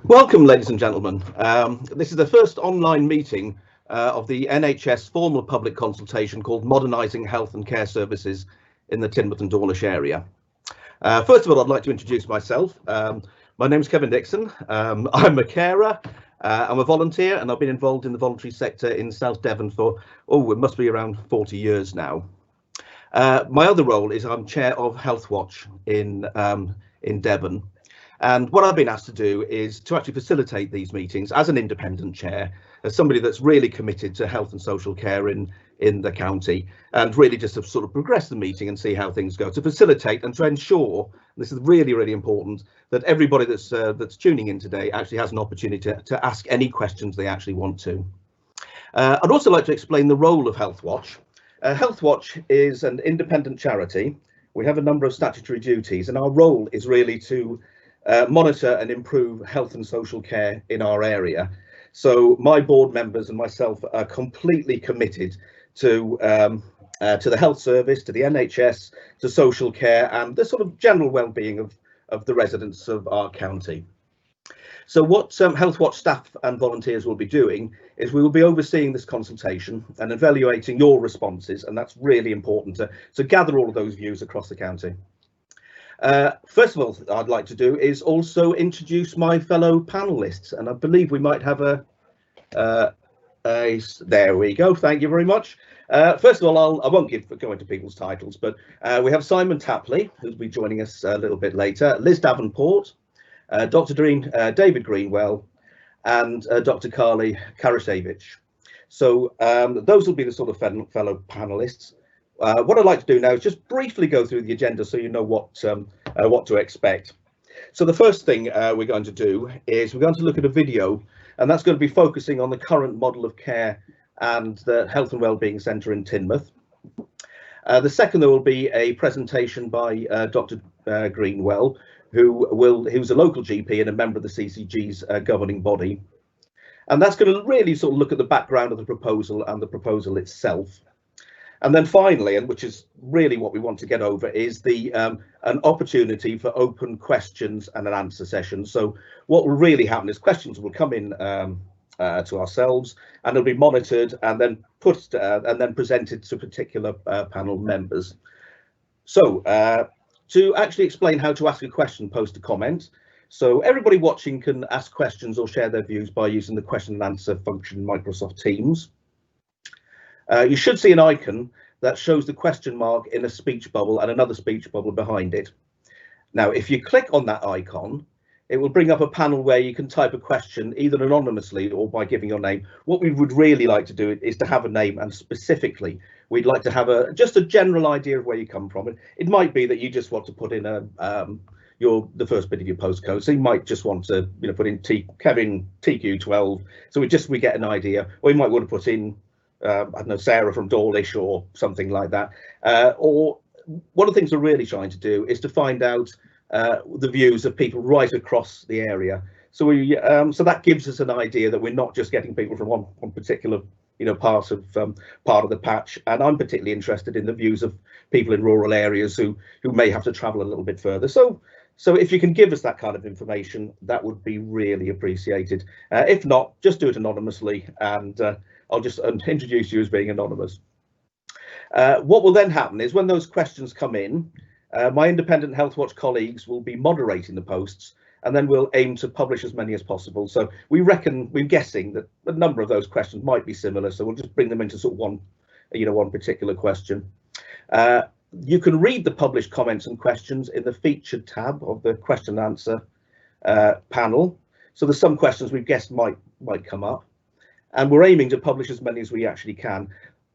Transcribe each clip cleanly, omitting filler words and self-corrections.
Welcome, ladies and gentlemen. This is the first online meeting of the NHS formal public consultation called Modernising Health and Care Services in the Teignmouth and Dawlish area. First of all, I'd like to introduce myself. My name is Kevin Dixon. I'm a carer, I'm a volunteer, and I've been involved in the voluntary sector in South Devon for, it must be around 40 years now. My other role is I'm chair of Health Watch in Devon. And what I've been asked to do is to actually facilitate these meetings as an independent chair, as somebody that's really committed to health and social care in the county, and really just to sort of progress the meeting and see how things go, to facilitate and to ensure, this is really, really important, that everybody that's tuning in today actually has an opportunity to ask any questions they actually want to. I'd also like to explain the role of Health Watch. Health Watch is an independent charity. We have a number of statutory duties, and our role is really to monitor and improve health and social care in our area. So my board members and myself are completely committed to the health service, to the NHS, to social care, and the sort of general well-being of the residents of our county. So what Health Watch staff and volunteers will be doing is we will be overseeing this consultation and evaluating your responses, and that's really important to gather all of those views across the county. First of all, I'd like to do is also introduce my fellow panelists, and I believe we might have there we go, thank you very much. First of all, I won't go into people's titles, but we have Simon Tapley, who'll be joining us a little bit later, Liz Davenport, Dr. David Greenwell, and Dr. Carly Karasiewicz. So those will be the sort of fellow panelists. What I'd like to do now is just briefly go through the agenda so you know what to expect. So the first thing we're going to do is we're going to look at a video, and that's going to be focusing on the current model of care and the Health and Wellbeing Centre in Teignmouth. The second, there will be a presentation by Dr. Greenwell, who's a local GP and a member of the CCG's governing body. And that's going to really sort of look at the background of the proposal and the proposal itself. And then finally, and which is really what we want to get over, is an opportunity for open questions and an answer session. So what will really happen is questions will come in to ourselves, and they'll be monitored and then presented to particular panel members. So to actually explain how to ask a question, post a comment. So everybody watching can ask questions or share their views by using the question and answer function in Microsoft Teams. You should see an icon that shows the question mark in a speech bubble and another speech bubble behind it. Now, if you click on that icon, it will bring up a panel where you can type a question either anonymously or by giving your name. What we would really like to do is to have a name, and specifically, we'd like to have just a general idea of where you come from. It might be that you just want to put in the first bit of your postcode, so you might just want to put in Kevin TQ12, so we get an idea. Or you might want to put in I don't know, Sarah from Dawlish or something like that. Or one of the things we're really trying to do is to find out the views of people right across the area. So so that gives us an idea that we're not just getting people from one particular part of the patch. And I'm particularly interested in the views of people in rural areas who may have to travel a little bit further. So if you can give us that kind of information, that would be really appreciated. If not, just do it anonymously, and I'll just introduce you as being anonymous. What will then happen is when those questions come in, my independent Health Watch colleagues will be moderating the posts, and then we'll aim to publish as many as possible. So we're guessing that a number of those questions might be similar, so we'll just bring them into sort of one particular question. You can read the published comments and questions in the featured tab of the question and answer panel. So there's some questions we've guessed might come up, and we're aiming to publish as many as we actually can.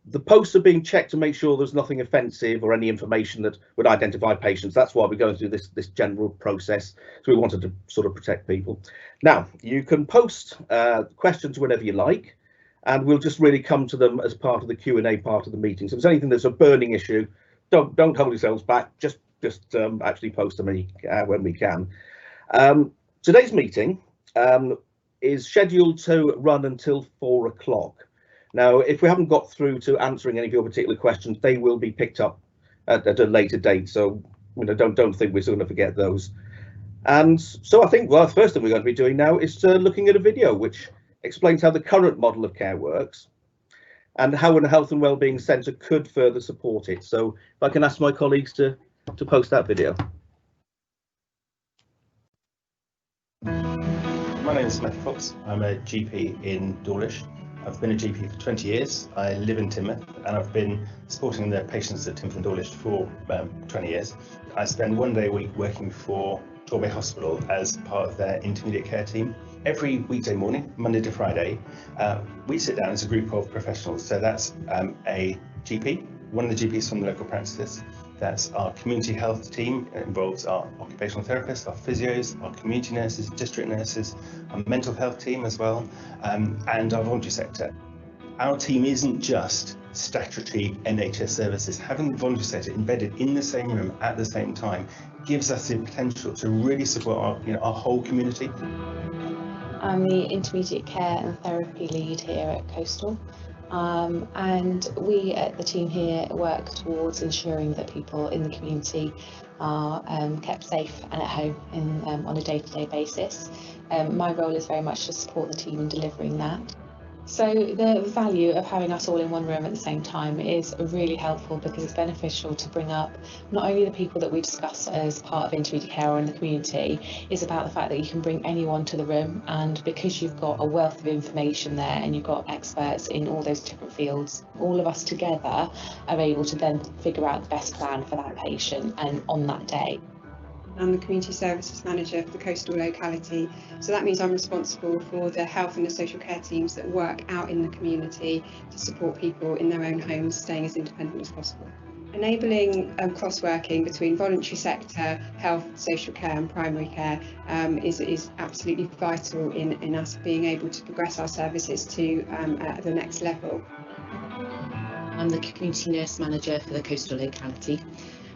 The posts are being checked to make sure there's nothing offensive or any information that would identify patients. That's why we're going through this general process. So we wanted to sort of protect people. Now, you can post questions whenever you like, and we'll just really come to them as part of the Q&A part of the meeting. So if there's anything that's a burning issue, don't hold yourselves back. Just actually post them when we can. Today's meeting is scheduled to run until 4 o'clock. Now, if we haven't got through to answering any of your particular questions, they will be picked up at a later date. So don't think we're going to forget those. And so I think, well, the first thing we're going to be doing now is looking at a video which explains how the current model of care works and how a health and wellbeing centre could further support it. So if I can ask my colleagues to post that video. My name is Matthew Fox. I'm a GP in Dawlish. I've been a GP for 20 years. I live in Teignmouth and I've been supporting the patients at Teignmouth and Dawlish for 20 years. I spend 1 day a week working for Torbay Hospital as part of their intermediate care team. Every weekday morning, Monday to Friday, we sit down as a group of professionals. So that's a GP, one of the GPs from the local practices. That's our community health team. It involves our occupational therapists, our physios, our community nurses, district nurses, our mental health team as well, and our voluntary sector. Our team isn't just statutory NHS services. Having the voluntary sector embedded in the same room at the same time gives us the potential to really support our whole community. I'm the intermediate care and therapy lead here at Coastal, and we at the team here work towards ensuring that people in the community are kept safe and at home on a day-to-day basis. My role is very much to support the team in delivering that. So the value of having us all in one room at the same time is really helpful because it's beneficial to bring up not only the people that we discuss as part of intermediate care or in the community, it's about the fact that you can bring anyone to the room, and because you've got a wealth of information there and you've got experts in all those different fields, all of us together are able to then figure out the best plan for that patient and on that day. I'm the Community Services Manager for the coastal locality, so that means I'm responsible for the health and the social care teams that work out in the community to support people in their own homes staying as independent as possible. Enabling cross-working between voluntary sector, health, social care and primary care is absolutely vital in us being able to progress our services to the next level. I'm the Community Nurse Manager for the coastal locality.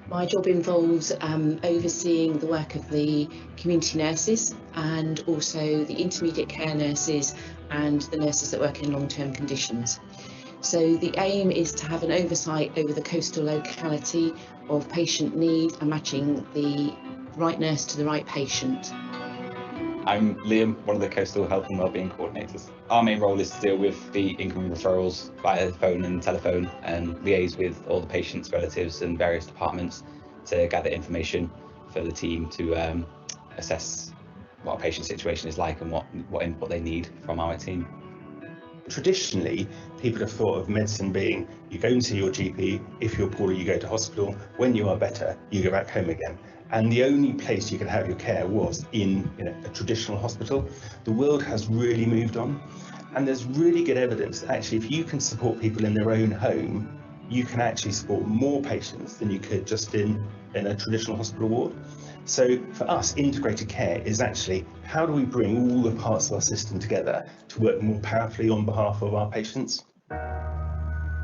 My job involves overseeing the work of the community nurses and also the intermediate care nurses and the nurses that work in long-term conditions. So the aim is to have an oversight over the coastal locality of patient need and matching the right nurse to the right patient. I'm Liam, one of the Coastal Health and Wellbeing Coordinators. Our main role is to deal with the incoming referrals via phone and telephone and liaise with all the patients, relatives and various departments to gather information for the team to assess what a patient's situation is like and what input they need from our team. Traditionally, people have thought of medicine being you go and see your GP, if you're poorly you go to hospital, when you are better you go back home again. And the only place you could have your care was in a traditional hospital. The world has really moved on, and there's really good evidence that actually if you can support people in their own home, you can actually support more patients than you could just in a traditional hospital ward. So for us, integrated care is actually how do we bring all the parts of our system together to work more powerfully on behalf of our patients.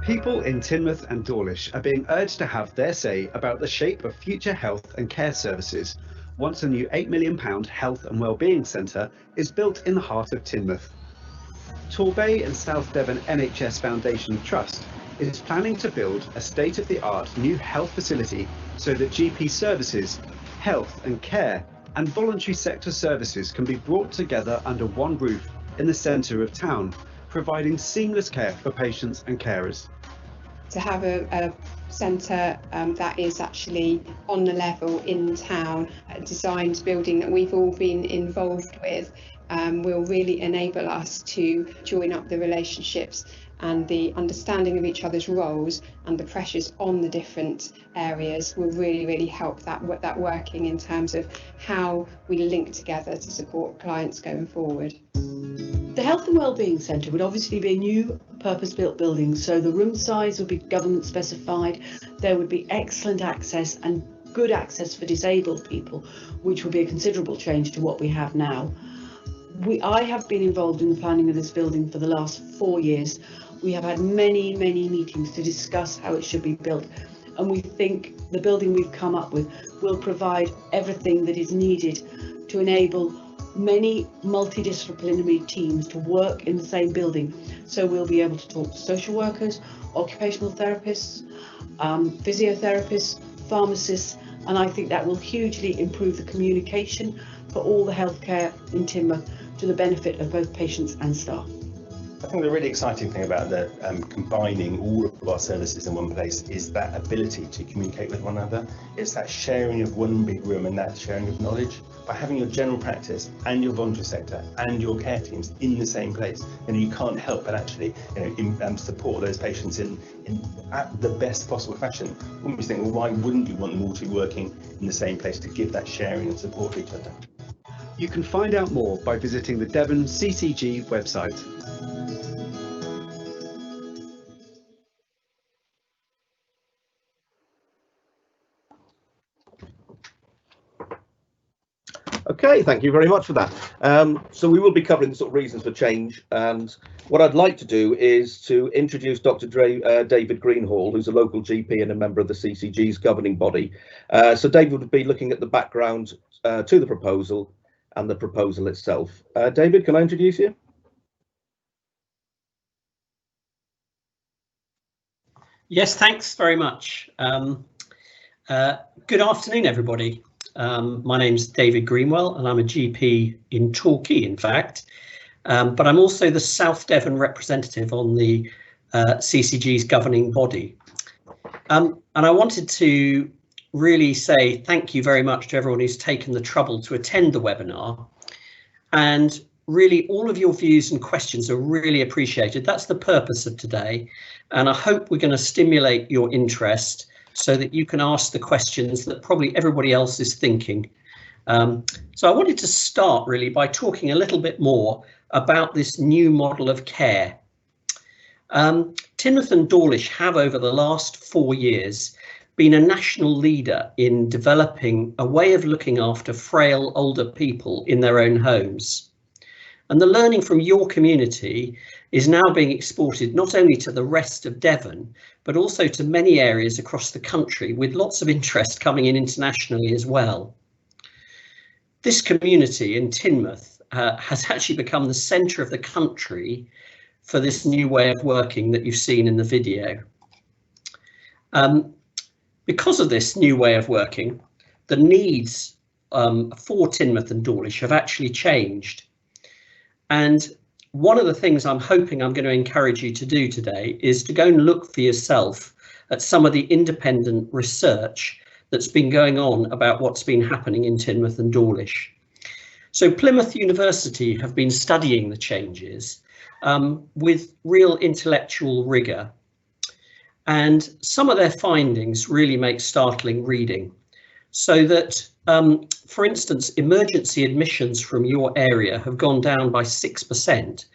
People in Teignmouth and Dawlish are being urged to have their say about the shape of future health and care services once a new £8 million health and wellbeing centre is built in the heart of Teignmouth. Torbay and South Devon NHS Foundation Trust is planning to build a state-of-the-art new health facility so that GP services, health and care and voluntary sector services can be brought together under one roof in the centre of town, providing seamless care for patients and carers. To have a centre that is actually on the level in town, a designed building that we've all been involved with, will really enable us to join up the relationships and the understanding of each other's roles and the pressures on the different areas will really help that working in terms of how we link together to support clients going forward. The Health and Wellbeing Centre would obviously be a new purpose-built building, so the room size would be government specified, there would be excellent access and good access for disabled people, which would be a considerable change to what we have now. I have been involved in the planning of this building for the last 4 years. We have had many meetings to discuss how it should be built, and we think the building we've come up with will provide everything that is needed to enable many multidisciplinary teams to work in the same building. So we'll be able to talk to social workers, occupational therapists, physiotherapists, pharmacists and I think that will hugely improve the communication for all the healthcare in Teignmouth to the benefit of both patients and staff. I think the really exciting thing about the combining all of our services in one place is that ability to communicate with one another. It's that sharing of one big room and that sharing of knowledge. By having your general practice and your voluntary sector and your care teams in the same place, you can't help but actually support those patients in at the best possible fashion. When we think, well, why wouldn't you want them all to be working in the same place to give that sharing and support to each other? You can find out more by visiting the Devon CCG website. Okay, thank you very much for that. So we will be covering the sort of reasons for change, and what I'd like to do is to introduce Dr. David Greenhall, who's a local GP and a member of the CCG's governing body. So David would be looking at the background to the proposal and the proposal itself. David, can I introduce you? Yes, thanks very much. Good afternoon, everybody. My name's David Greenwell and I'm a GP in Torquay, in fact, but I'm also the South Devon representative on the CCG's governing body. And I wanted to really say thank you very much to everyone who's taken the trouble to attend the webinar, and really all of your views and questions are really appreciated. That's the purpose of today, and I hope we're going to stimulate your interest so that you can ask the questions that probably everybody else is thinking. So I wanted to start really by talking a little bit more about this new model of care. Teignmouth and Dawlish have over the last 4 years been a national leader in developing a way of looking after frail older people in their own homes. And the learning from your community is now being exported not only to the rest of Devon, but also to many areas across the country, with lots of interest coming in internationally as well. This community in Teignmouth has actually become the centre of the country for this new way of working that you've seen in the video. Because of this new way of working, the needs for Teignmouth and Dawlish have actually changed. And one of the things I'm hoping I'm going to encourage you to do today is to go and look for yourself at some of the independent research that's been going on about what's been happening in Teignmouth and Dawlish. So Plymouth University have been studying the changes with real intellectual rigour, and some of their findings really make startling reading. So that, for instance, emergency admissions from your area have gone down by 6%,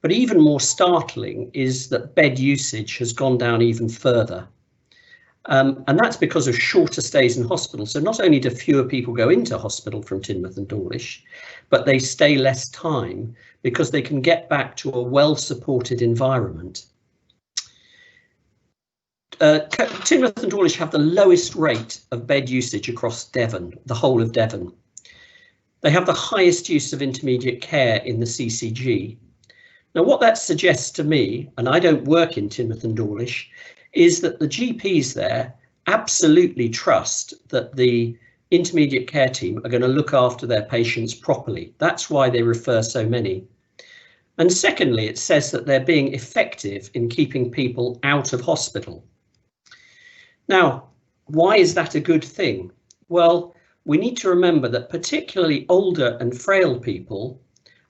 but even more startling is that bed usage has gone down even further. And that's because of shorter stays in hospital. So not only do fewer people go into hospital from Teignmouth and Dawlish, but they stay less time because they can get back to a well-supported environment. Teignmouth and Dawlish have the lowest rate of bed usage across Devon, the whole of Devon. They have the highest use of intermediate care in the CCG. Now, what that suggests to me, and I don't work in Teignmouth and Dawlish, is that the GPs there absolutely trust that the intermediate care team are going to look after their patients properly. That's why they refer so many. And secondly, it says that they're being effective in keeping people out of hospital. Now, why is that a good thing? Well, we need to remember that particularly older and frail people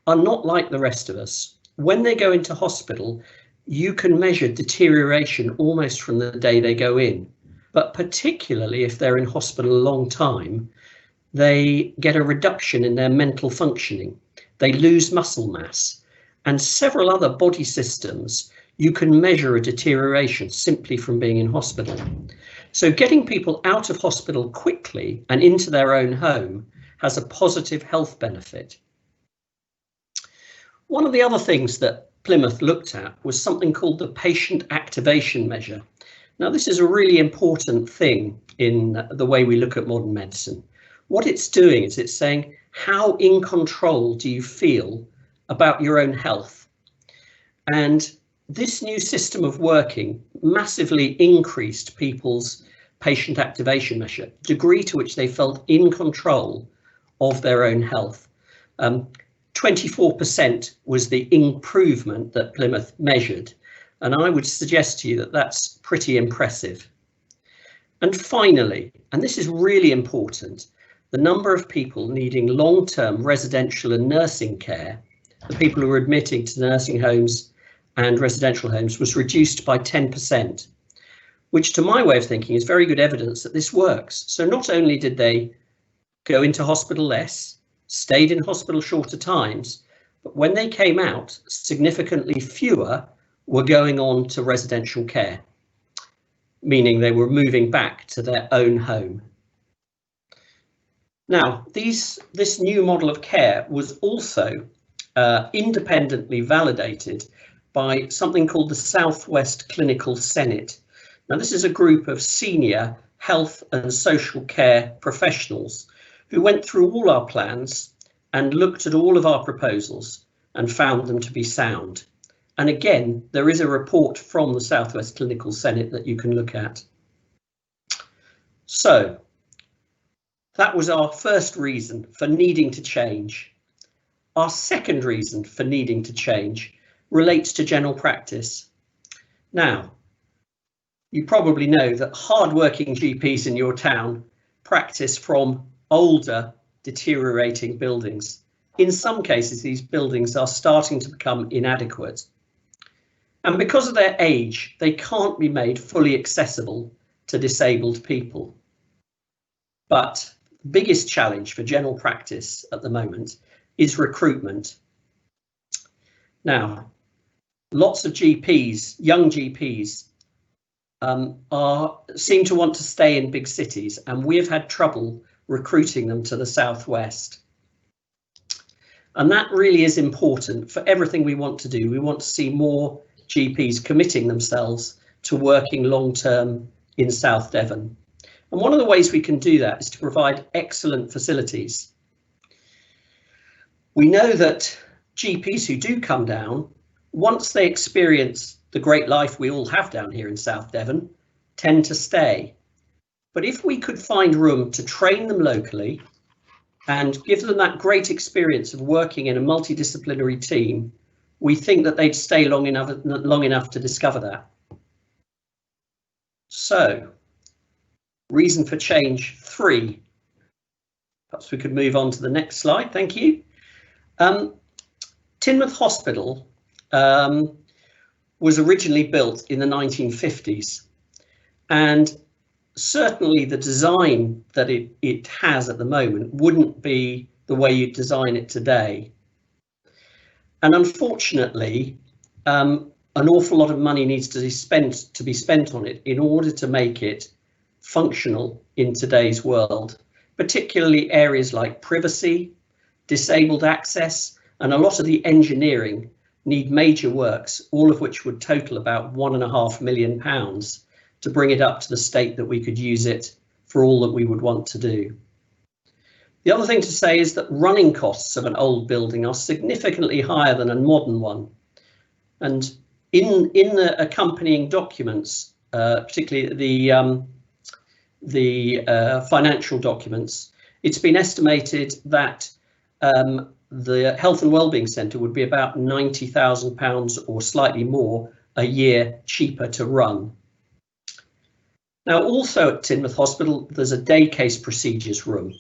are not like the rest of us. When they go into hospital, you can measure deterioration almost from the day they go in. But particularly if they're in hospital a long time, they get a reduction in their mental functioning. They lose muscle mass, and several other body systems you can measure a deterioration simply from being in hospital. So getting people out of hospital quickly and into their own home has a positive health benefit. One of the other things that Plymouth looked at was something called the patient activation measure. Now, this is a really important thing in the way we look at modern medicine. What it's doing is it's saying, how in control do you feel about your own health? And this new system of working massively increased people's patient activation measure, degree to which they felt in control of their own health. 24% was the improvement that Plymouth measured, and I would suggest to you that that's pretty impressive. And finally, and this is really important, the number of people needing long-term residential and nursing care, the people who were admitting to nursing homes and residential homes, was reduced by 10%, which to my way of thinking is very good evidence that this works. So not only did they go into hospital less, stayed in hospital shorter times, but when they came out, significantly fewer were going on to residential care, meaning they were moving back to their own home. Now, this new model of care was also independently validated by something called the Southwest Clinical Senate. Now, this is a group of senior health and social care professionals who went through all our plans and looked at all of our proposals and found them to be sound. And again, there is a report from the Southwest Clinical Senate that you can look at. So that was our first reason for needing to change. Our second reason for needing to change relates to general practice. Now, you probably know that hard-working GPs in your town practice from older, deteriorating buildings. In some cases, these buildings are starting to become inadequate. And because of their age, they can't be made fully accessible to disabled people. But the biggest challenge for general practice at the moment is recruitment. Now, lots of GPs, young GPs, seem to want to stay in big cities, and we have had trouble recruiting them to the southwest. And that really is important for everything we want to do. We want to see more GPs committing themselves to working long term in South Devon. And one of the ways we can do that is to provide excellent facilities. We know that GPs who do come down, once they experience the great life we all have down here in South Devon, tend to stay. But if we could find room to train them locally and give them that great experience of working in a multidisciplinary team, we think that they'd stay long enough to discover that. So, reason for change 3. Perhaps we could move on to the next slide. Thank you. Teignmouth Hospital was originally built in the 1950s, and certainly the design that it has at the moment wouldn't be the way you'd design it today. And unfortunately, an awful lot of money needs to be spent on it in order to make it functional in today's world, particularly areas like privacy, disabled access, and a lot of the engineering need major works, all of which would total about £1.5 million to bring it up to the state that we could use it for all that we would want to do. The other thing to say is that running costs of an old building are significantly higher than a modern one. And in the accompanying documents, particularly the financial documents, it's been estimated that the Health and Wellbeing Centre would be about £90,000 or slightly more a year cheaper to run. Now, also at Teignmouth Hospital, there's a day case procedures room.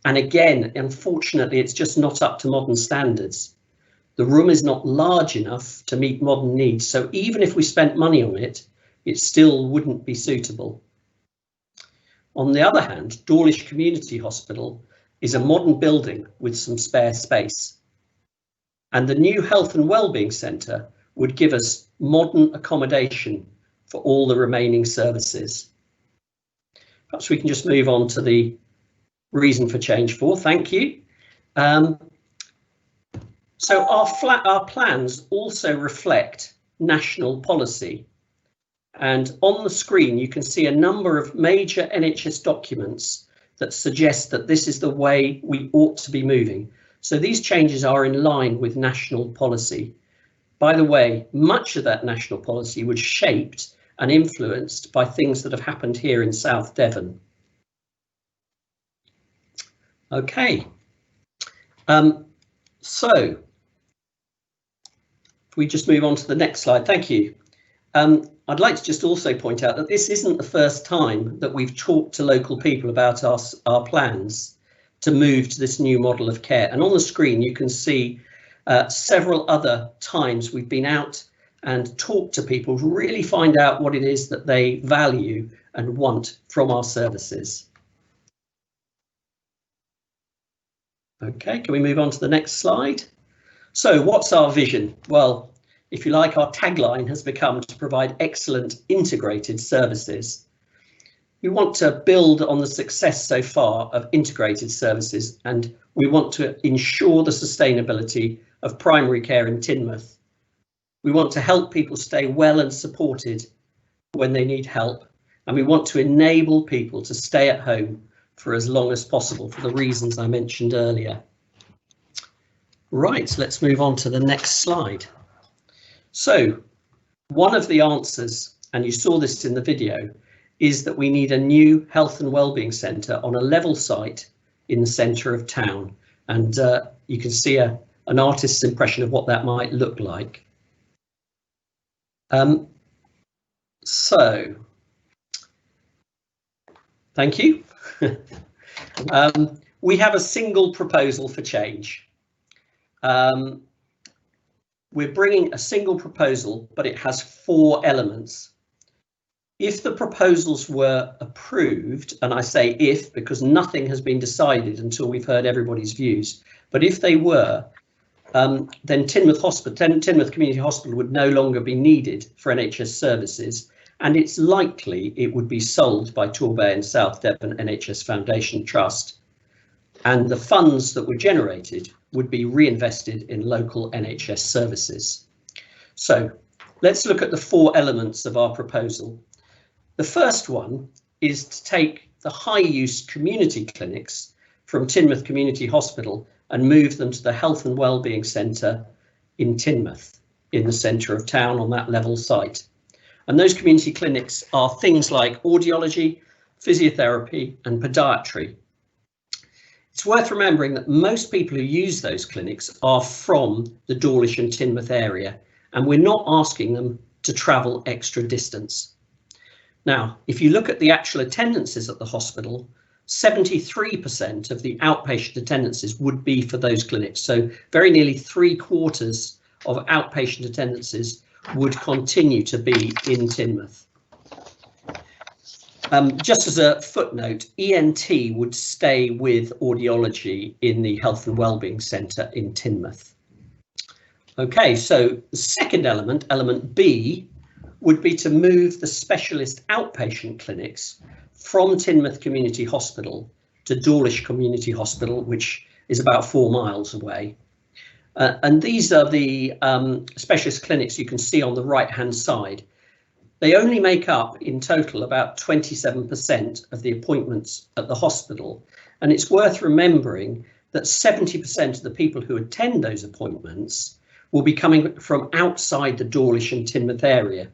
And again, unfortunately, it's just not up to modern standards. The room is not large enough to meet modern needs. So even if we spent money on it, it still wouldn't be suitable. On the other hand, Dawlish Community Hospital is a modern building with some spare space. And the new Health and Wellbeing Centre would give us modern accommodation for all the remaining services. Perhaps we can just move on to the reason for change 4. Thank you. So our plans also reflect national policy. And on the screen, you can see a number of major NHS documents that suggest that this is the way we ought to be moving. So these changes are in line with national policy. By the way, much of that national policy was shaped and influenced by things that have happened here in South Devon. Okay, so if we just move on to the next slide, thank you. I'd like to just also point out that this isn't the first time that we've talked to local people about our plans to move to this new model of care. And on the screen, you can see several other times we've been out and talked to people to really find out what it is that they value and want from our services. Okay, can we move on to the next slide? So what's our vision? Well, if you like, our tagline has become to provide excellent integrated services. We want to build on the success so far of integrated services, and we want to ensure the sustainability of primary care in Teignmouth. We want to help people stay well and supported when they need help, and we want to enable people to stay at home for as long as possible for the reasons I mentioned earlier. Right, let's move on to the next slide. So one of the answers, and you saw this in the video, is that we need a new health and wellbeing centre on a level site in the centre of town. And you can see an artist's impression of what that might look like. So, thank you. We have a single proposal for change. We're bringing a single proposal, but it has 4 elements. If the proposals were approved, and I say if because nothing has been decided until we've heard everybody's views, but if they were, then Teignmouth Community Hospital would no longer be needed for NHS services, and it's likely it would be sold by Torbay and South Devon NHS Foundation Trust, and the funds that were generated would be reinvested in local NHS services. So let's look at the 4 elements of our proposal. The first one is to take the high-use community clinics from Teignmouth Community Hospital and move them to the Health and Wellbeing Centre in Teignmouth, in the centre of town on that level site. And those community clinics are things like audiology, physiotherapy and podiatry. It's worth remembering that most people who use those clinics are from the Dawlish and Teignmouth area, and we're not asking them to travel extra distance. Now, if you look at the actual attendances at the hospital, 73% of the outpatient attendances would be for those clinics. So very nearly 3/4 of outpatient attendances would continue to be in Teignmouth. Just as a footnote, ENT would stay with audiology in the Health and Wellbeing Centre in Teignmouth. Okay, so the second element, element B, would be to move the specialist outpatient clinics from Teignmouth Community Hospital to Dawlish Community Hospital, which is about 4 miles away. And these are the specialist clinics you can see on the right-hand side. They only make up in total about 27% of the appointments at the hospital. And it's worth remembering that 70% of the people who attend those appointments will be coming from outside the Dawlish and Teignmouth area.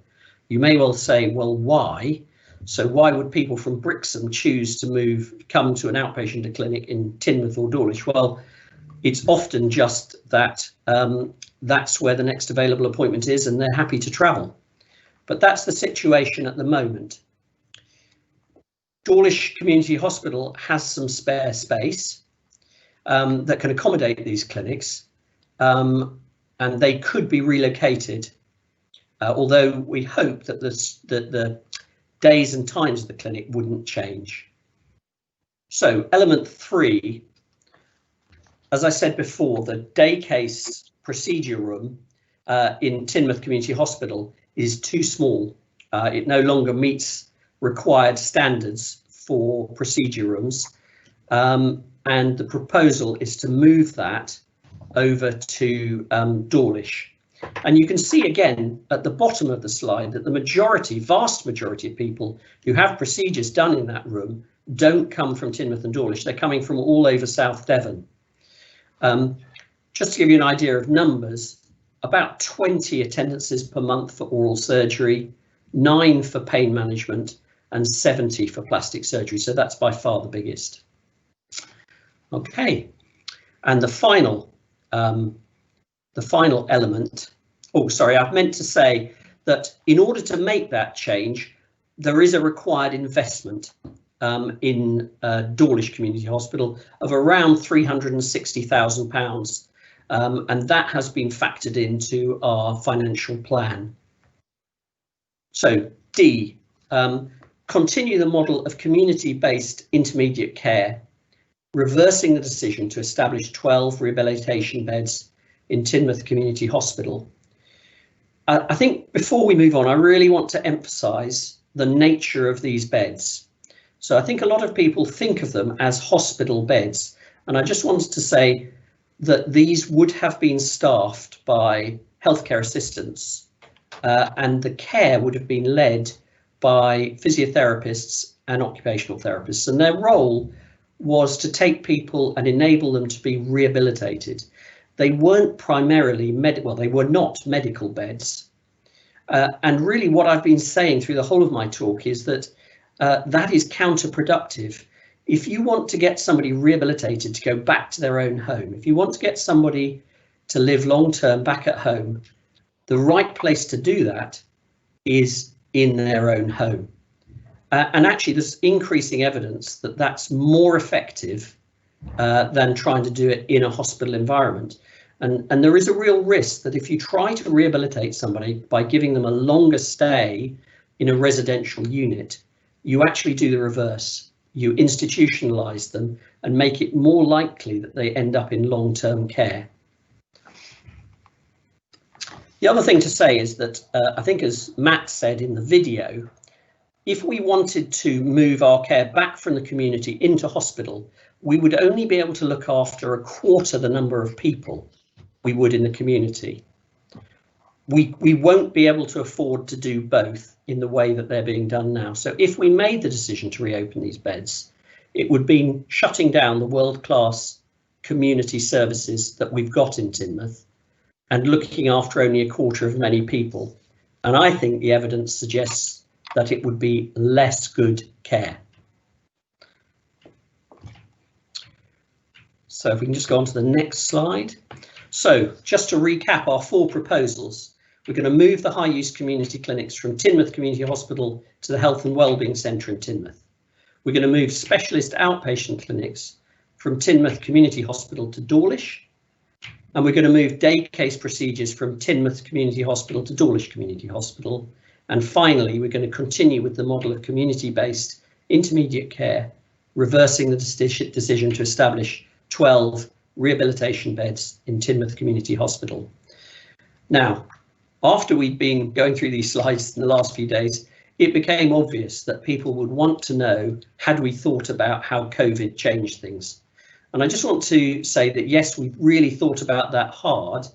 You may well say, well, why? So why would people from Brixham choose to come to an outpatient clinic in Teignmouth or Dawlish? Well, it's often just that that's where the next available appointment is and they're happy to travel. But that's the situation at the moment. Dawlish Community Hospital has some spare space that can accommodate these clinics, and they could be relocated, although we hope that the days and times of the clinic wouldn't change. So element 3, as I said before, the day case procedure room in Teignmouth Community Hospital is too small. It no longer meets required standards for procedure rooms, and the proposal is to move that over to Dawlish. And you can see again at the bottom of the slide that the vast majority of people who have procedures done in that room don't come from Teignmouth and Dawlish. They're coming from all over South Devon. Just to give you an idea of numbers, about 20 attendances per month for oral surgery, 9 for pain management, and 70 for plastic surgery. So that's by far the biggest. Okay, and the final element. Oh, sorry, I've meant to say that in order to make that change, there is a required investment in Dawlish Community Hospital of around £360,000, and that has been factored into our financial plan. So D, continue the model of community-based intermediate care, reversing the decision to establish 12 rehabilitation beds in Teignmouth Community Hospital. I think before we move on, I really want to emphasise the nature of these beds. So I think a lot of people think of them as hospital beds, and I just wanted to say that these would have been staffed by healthcare assistants, and the care would have been led by physiotherapists and occupational therapists, and their role was to take people and enable them to be rehabilitated. They weren't primarily they were not medical beds. And really what I've been saying through the whole of my talk is that that is counterproductive. If you want to get somebody rehabilitated to go back to their own home, if you want to get somebody to live long term back at home, the right place to do that is in their own home. And actually there's increasing evidence that that's more effective than trying to do it in a hospital environment. And there is a real risk that if you try to rehabilitate somebody by giving them a longer stay in a residential unit, you actually do the reverse. You institutionalize them and make it more likely that they end up in long-term care. The other thing to say is that I think, as Matt said in the video, if we wanted to move our care back from the community into hospital, we would only be able to look after a quarter the number of people we would in the community. We won't be able to afford to do both in the way that they're being done now. So if we made the decision to reopen these beds, it would be shutting down the world-class community services that we've got in Teignmouth and looking after only a quarter of many people. And I think the evidence suggests that it would be less good care. So if we can just go on to the next slide. So just to recap our 4 proposals, we're going to move the high-use community clinics from Teignmouth Community Hospital to the Health and Wellbeing Centre in Teignmouth. We're going to move specialist outpatient clinics from Teignmouth Community Hospital to Dawlish, and we're going to move day case procedures from Teignmouth Community Hospital to Dawlish Community Hospital. And finally, we're going to continue with the model of community-based intermediate care, reversing the decision to establish 12 rehabilitation beds in Teignmouth Community Hospital. Now, after we'd been going through these slides in the last few days, it became obvious that people would want to know, had we thought about how COVID changed things? And I just want to say that, yes, we've really thought about that hard.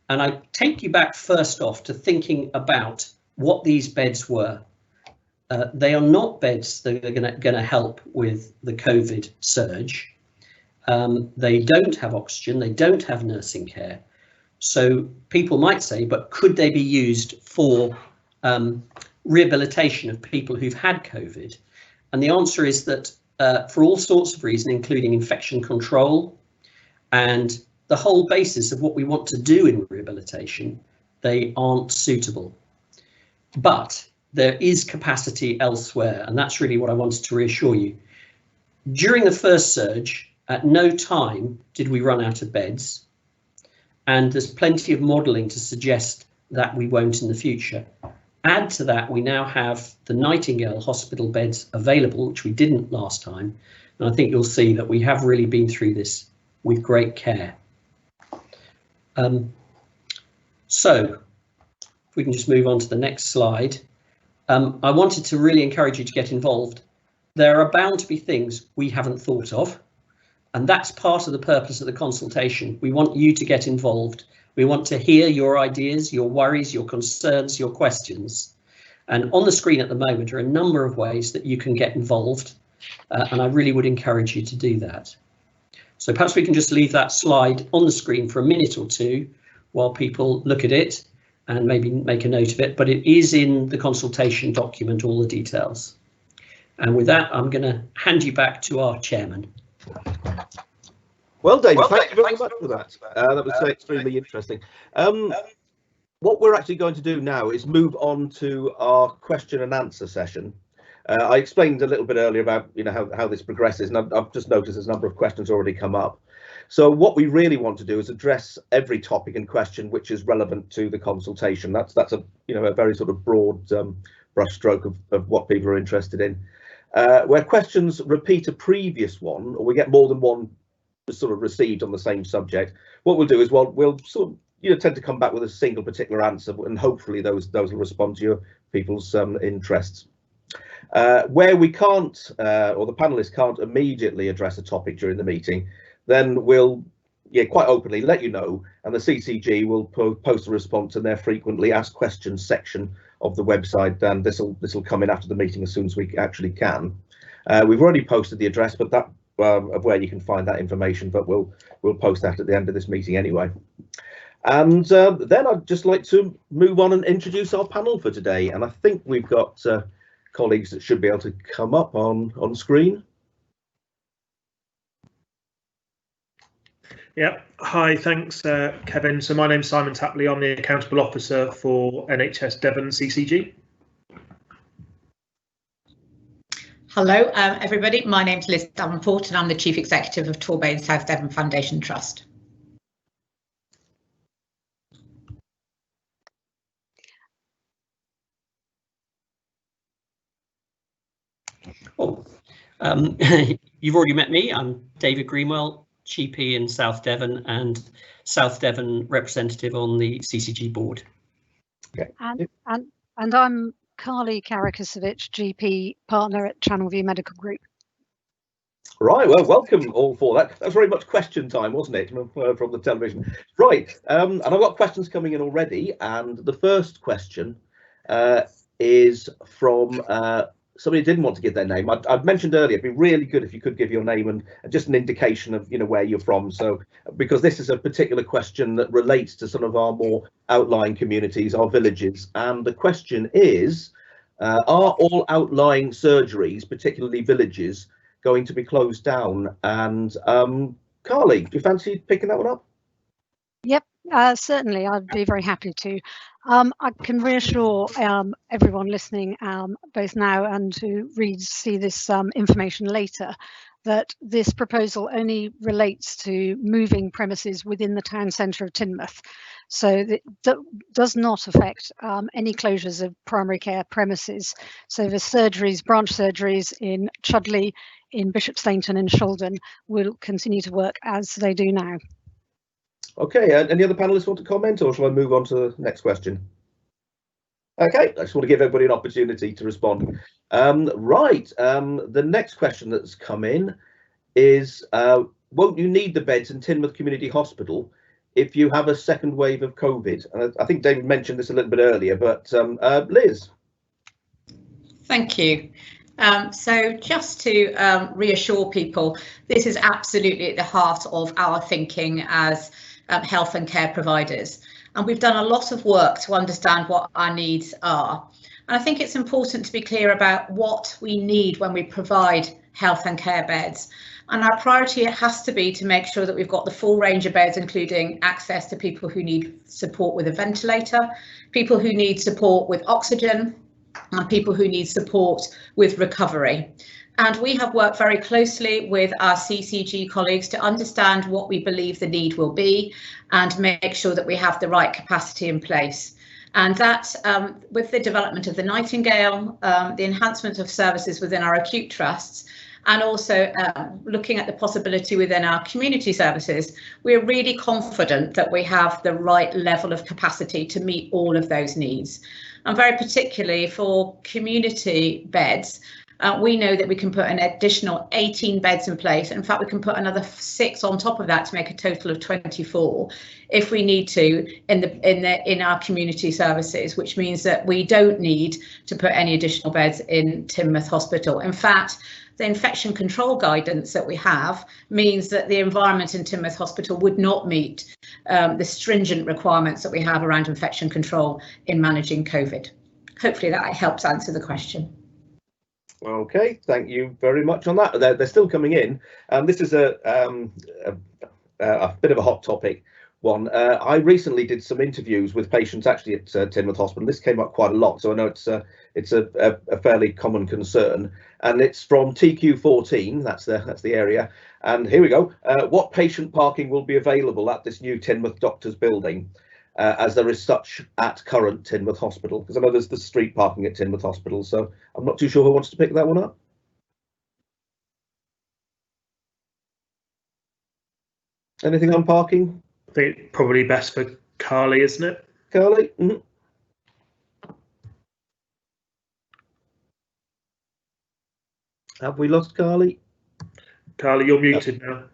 And I take you back first off to thinking about what these beds were. They are not beds that are going to help with the COVID surge. They don't have oxygen, they don't have nursing care. So people might say, but could they be used for rehabilitation of people who've had COVID? And the answer is that for all sorts of reasons, including infection control and the whole basis of what we want to do in rehabilitation, they aren't suitable. But there is capacity elsewhere, and that's really what I wanted to reassure you. During the first surge, at no time did we run out of beds, and there's plenty of modelling to suggest that we won't in the future. Add to that, we now have the Nightingale hospital beds available, which we didn't last time, and I think you'll see that we have really been through this with great care. So if we can just move on to the next slide. I wanted to really encourage you to get involved. There are bound to be things we haven't thought of, and that's part of the purpose of the consultation. We want you to get involved. We want to hear your ideas, your worries, your concerns, your questions. And on the screen at the moment are a number of ways that you can get involved, and I really would encourage you to do that. So perhaps we can just leave that slide on the screen for a minute or two while people look at it. and maybe make a note of it, but it is in the consultation document, all the details. And with that, I'm going to hand you back to our chairman. Well, David, thank you very much for that. That was extremely interesting. What we're actually going to do now is move on to our question and answer session. I explained a little bit earlier about how this progresses, and I've just noticed there's a number of questions already come up. So what we really want to do is address every topic and question which is relevant to the consultation. That's a a very sort of broad brushstroke of what people are interested in. Where questions repeat a previous one, or we get more than one sort of received on the same subject, what we'll do is we'll sort of tend to come back with a single particular answer, and hopefully those will respond to your people's interests. Where we can't, or the panelists can't immediately address a topic during the meeting, then we'll quite openly let you know, and the CCG will post a response in their frequently asked questions section of the website, and this will come in after the meeting as soon as we actually can. We've already posted the address, but that of where you can find that information, but we'll post that at the end of this meeting anyway. And then I'd just like to move on and introduce our panel for today, and I think we've got colleagues that should be able to come up on screen. Yeah, hi, thanks, Kevin. So my name's Simon Tapley. I'm the Accountable Officer for NHS Devon CCG. Hello, everybody. My name's Liz Davenport, and I'm the Chief Executive of Torbay and South Devon Foundation Trust. Oh, you've already met me. I'm David Greenwell, GP in South Devon and South Devon representative on the CCG board. Okay. And I'm Carly Karakasevich, GP partner at Channelview Medical Group. Right, well, welcome all for that. That was very much question time, wasn't it, from the television? Right, and I've got questions coming in already, and the first question is from somebody who didn't want to give their name. I'd mentioned earlier, it'd be really good if you could give your name and just an indication of where you're from. So, because this is a particular question that relates to some of our more outlying communities, our villages, and the question is, are all outlying surgeries, particularly villages, going to be closed down? And Carly, do you fancy picking that one up? Yep, certainly, I'd be very happy to. I can reassure everyone listening, both now and who see this information later, that this proposal only relates to moving premises within the town centre of Teignmouth. So that does not affect any closures of primary care premises. So the surgeries, branch surgeries in Chudley, in Bishopstainton and Shuldon will continue to work as they do now. Okay, any other panelists want to comment, or shall I move on to the next question? Okay, I just want to give everybody an opportunity to respond. Right, the next question that's come in is, won't you need the beds in Teignmouth Community Hospital if you have a second wave of COVID? And I think David mentioned this a little bit earlier, but Liz. Thank you. So just to reassure people, this is absolutely at the heart of our thinking as health and care providers. And we've done a lot of work to understand what our needs are. And I think it's important to be clear about what we need when we provide health and care beds. And our priority has to be to make sure that we've got the full range of beds, including access to people who need support with a ventilator, people who need support with oxygen, and people who need support with recovery. And we have worked very closely with our CCG colleagues to understand what we believe the need will be and make sure that we have the right capacity in place. And that, with the development of the Nightingale, the enhancement of services within our acute trusts, and also looking at the possibility within our community services, we're really confident that we have the right level of capacity to meet all of those needs. And very particularly for community beds, We know that we can put an additional 18 beds in place. In fact, we can put another 6 on top of that to make a total of 24 if we need to in our community services, which means that we don't need to put any additional beds in Teignmouth Hospital. In fact, the infection control guidance that we have means that the environment in Teignmouth Hospital would not meet the stringent requirements that we have around infection control in managing COVID. Hopefully that helps answer the question. Okay, thank you very much on that. They're still coming in. This is a bit of a hot topic one. I recently did some interviews with patients actually at Teignmouth Hospital. This came up quite a lot, so I know it's a fairly common concern, and it's from TQ14. That's the area. And here we go. What patient parking will be available at this new Teignmouth Doctors building, as there is such at current Teignmouth Hospital? Because I know there's the street parking at Teignmouth Hospital, so I'm not too sure who wants to pick that one up. Anything on parking? I think probably best for Carly, isn't it? Carly? Mm-hmm. Have we lost Carly? Carly, you're muted now.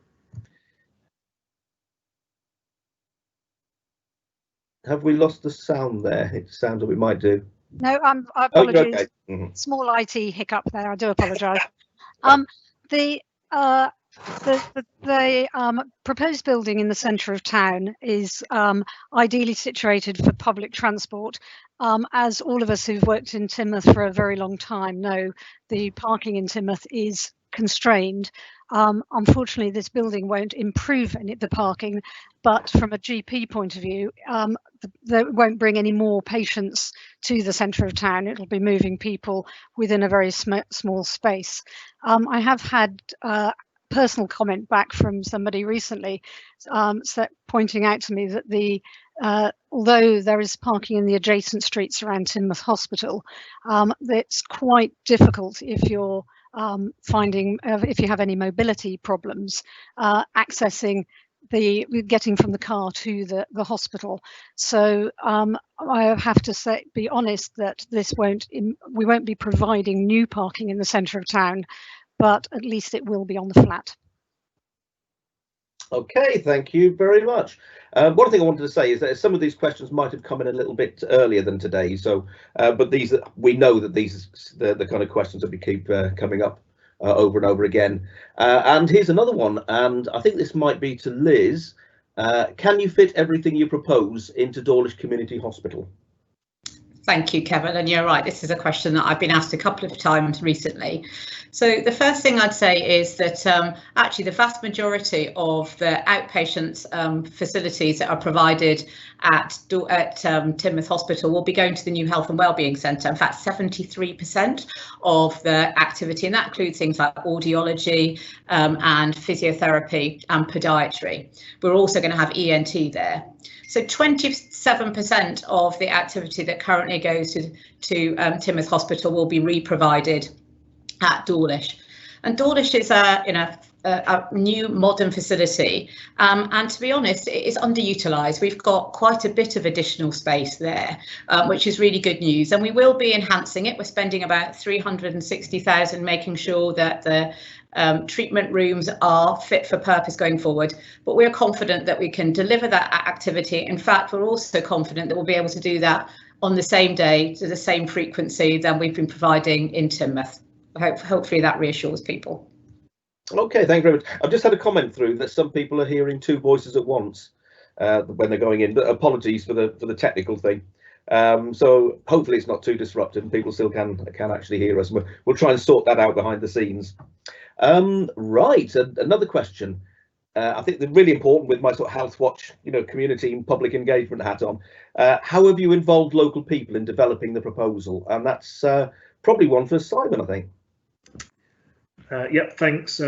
Have we lost the sound there? It sounds like we might do. No, I apologize. Okay. Mm-hmm. Small IT hiccup there. I do apologise. The proposed building in the centre of town is ideally situated for public transport. As all of us who've worked in Teignmouth for a very long time know, the parking in Teignmouth is constrained. Unfortunately, this building won't improve the parking, but from a GP point of view, it won't bring any more patients to the centre of town. It'll be moving people within a very small space. I have had personal comment back from somebody recently pointing out to me that although there is parking in the adjacent streets around Teignmouth Hospital, it's quite difficult if you're if you have any mobility problems accessing getting from the car to the hospital. So I have to be honest that we won't be providing new parking in the centre of town, but at least it will be on the flat. Okay, thank you very much. One thing I wanted to say is that some of these questions might have come in a little bit earlier than today, so but we know that these are the kind of questions that we keep coming up over and over again. And here's another one, and I think this might be to Liz. Can you fit everything you propose into Dawlish Community Hospital? Thank you, Kevin, and you're right, this is a question that I've been asked a couple of times recently. So the first thing I'd say is that actually the vast majority of the outpatient facilities that are provided at Teignmouth Hospital will be going to the new Health and Wellbeing Centre. In fact, 73% of the activity, and that includes things like audiology and physiotherapy and podiatry. We're also going to have ENT there. So 27% of the activity that currently goes to Teignmouth Hospital will be re-provided at Dawlish. And Dawlish is a new modern facility, and to be honest, it is underutilised. We've got quite a bit of additional space there, which is really good news, and we will be enhancing it. We're spending about 360,000 making sure that the treatment rooms are fit for purpose going forward, but we're confident that we can deliver that activity. In fact, we're also confident that we'll be able to do that on the same day to the same frequency than we've been providing in Teignmouth. Hopefully that reassures people. Okay, thank you very much. I've just had a comment through that some people are hearing two voices at once when they're going in, but apologies for the technical thing. So hopefully it's not too disruptive and people still can actually hear us. We'll try and sort that out behind the scenes. Right, another question. I think they're really important with my sort of Health Watch, community and public engagement hat on. How have you involved local people in developing the proposal? And that's probably one for Simon, I think. Yep, thanks.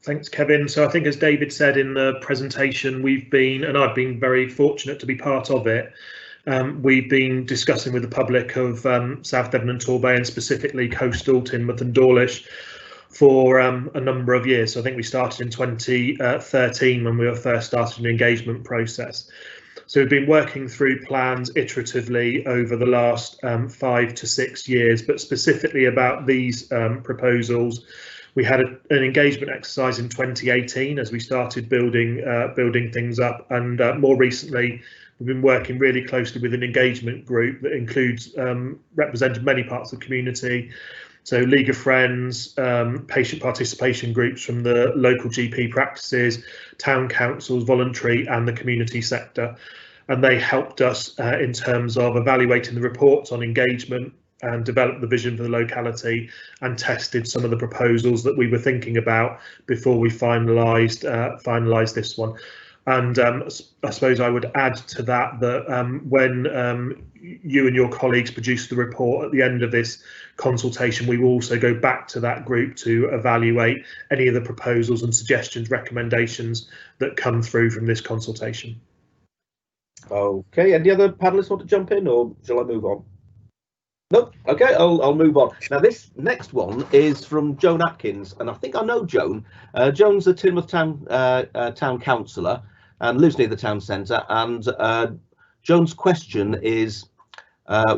Thanks, Kevin. So I think, as David said in the presentation, I've been very fortunate to be part of it. We've been discussing with the public of South Devon and Torbay, and specifically coastal Teignmouth and Dawlish, for a number of years. So I think we started in 2013 when we were first started an engagement process. So we've been working through plans iteratively over the last 5 to 6 years, but specifically about these proposals. We had an engagement exercise in 2018 as we started building things up, and more recently we've been working really closely with an engagement group that includes represented many parts of the community. So League of Friends, patient participation groups from the local GP practices, town councils, voluntary and the community sector. And they helped us in terms of evaluating the reports on engagement and developed the vision for the locality and tested some of the proposals that we were thinking about before we finalised this one. And I suppose I would add to that that when you and your colleagues produce the report at the end of this consultation, we will also go back to that group to evaluate any of the proposals and suggestions, recommendations that come through from this consultation. Okay, any other panelists want to jump in, or shall I move on? No, okay, I'll move on. Now this next one is from Joan Atkins, and I think I know Joan. Joan's the Teignmouth town councillor and lives near the town centre, and Joan's question is,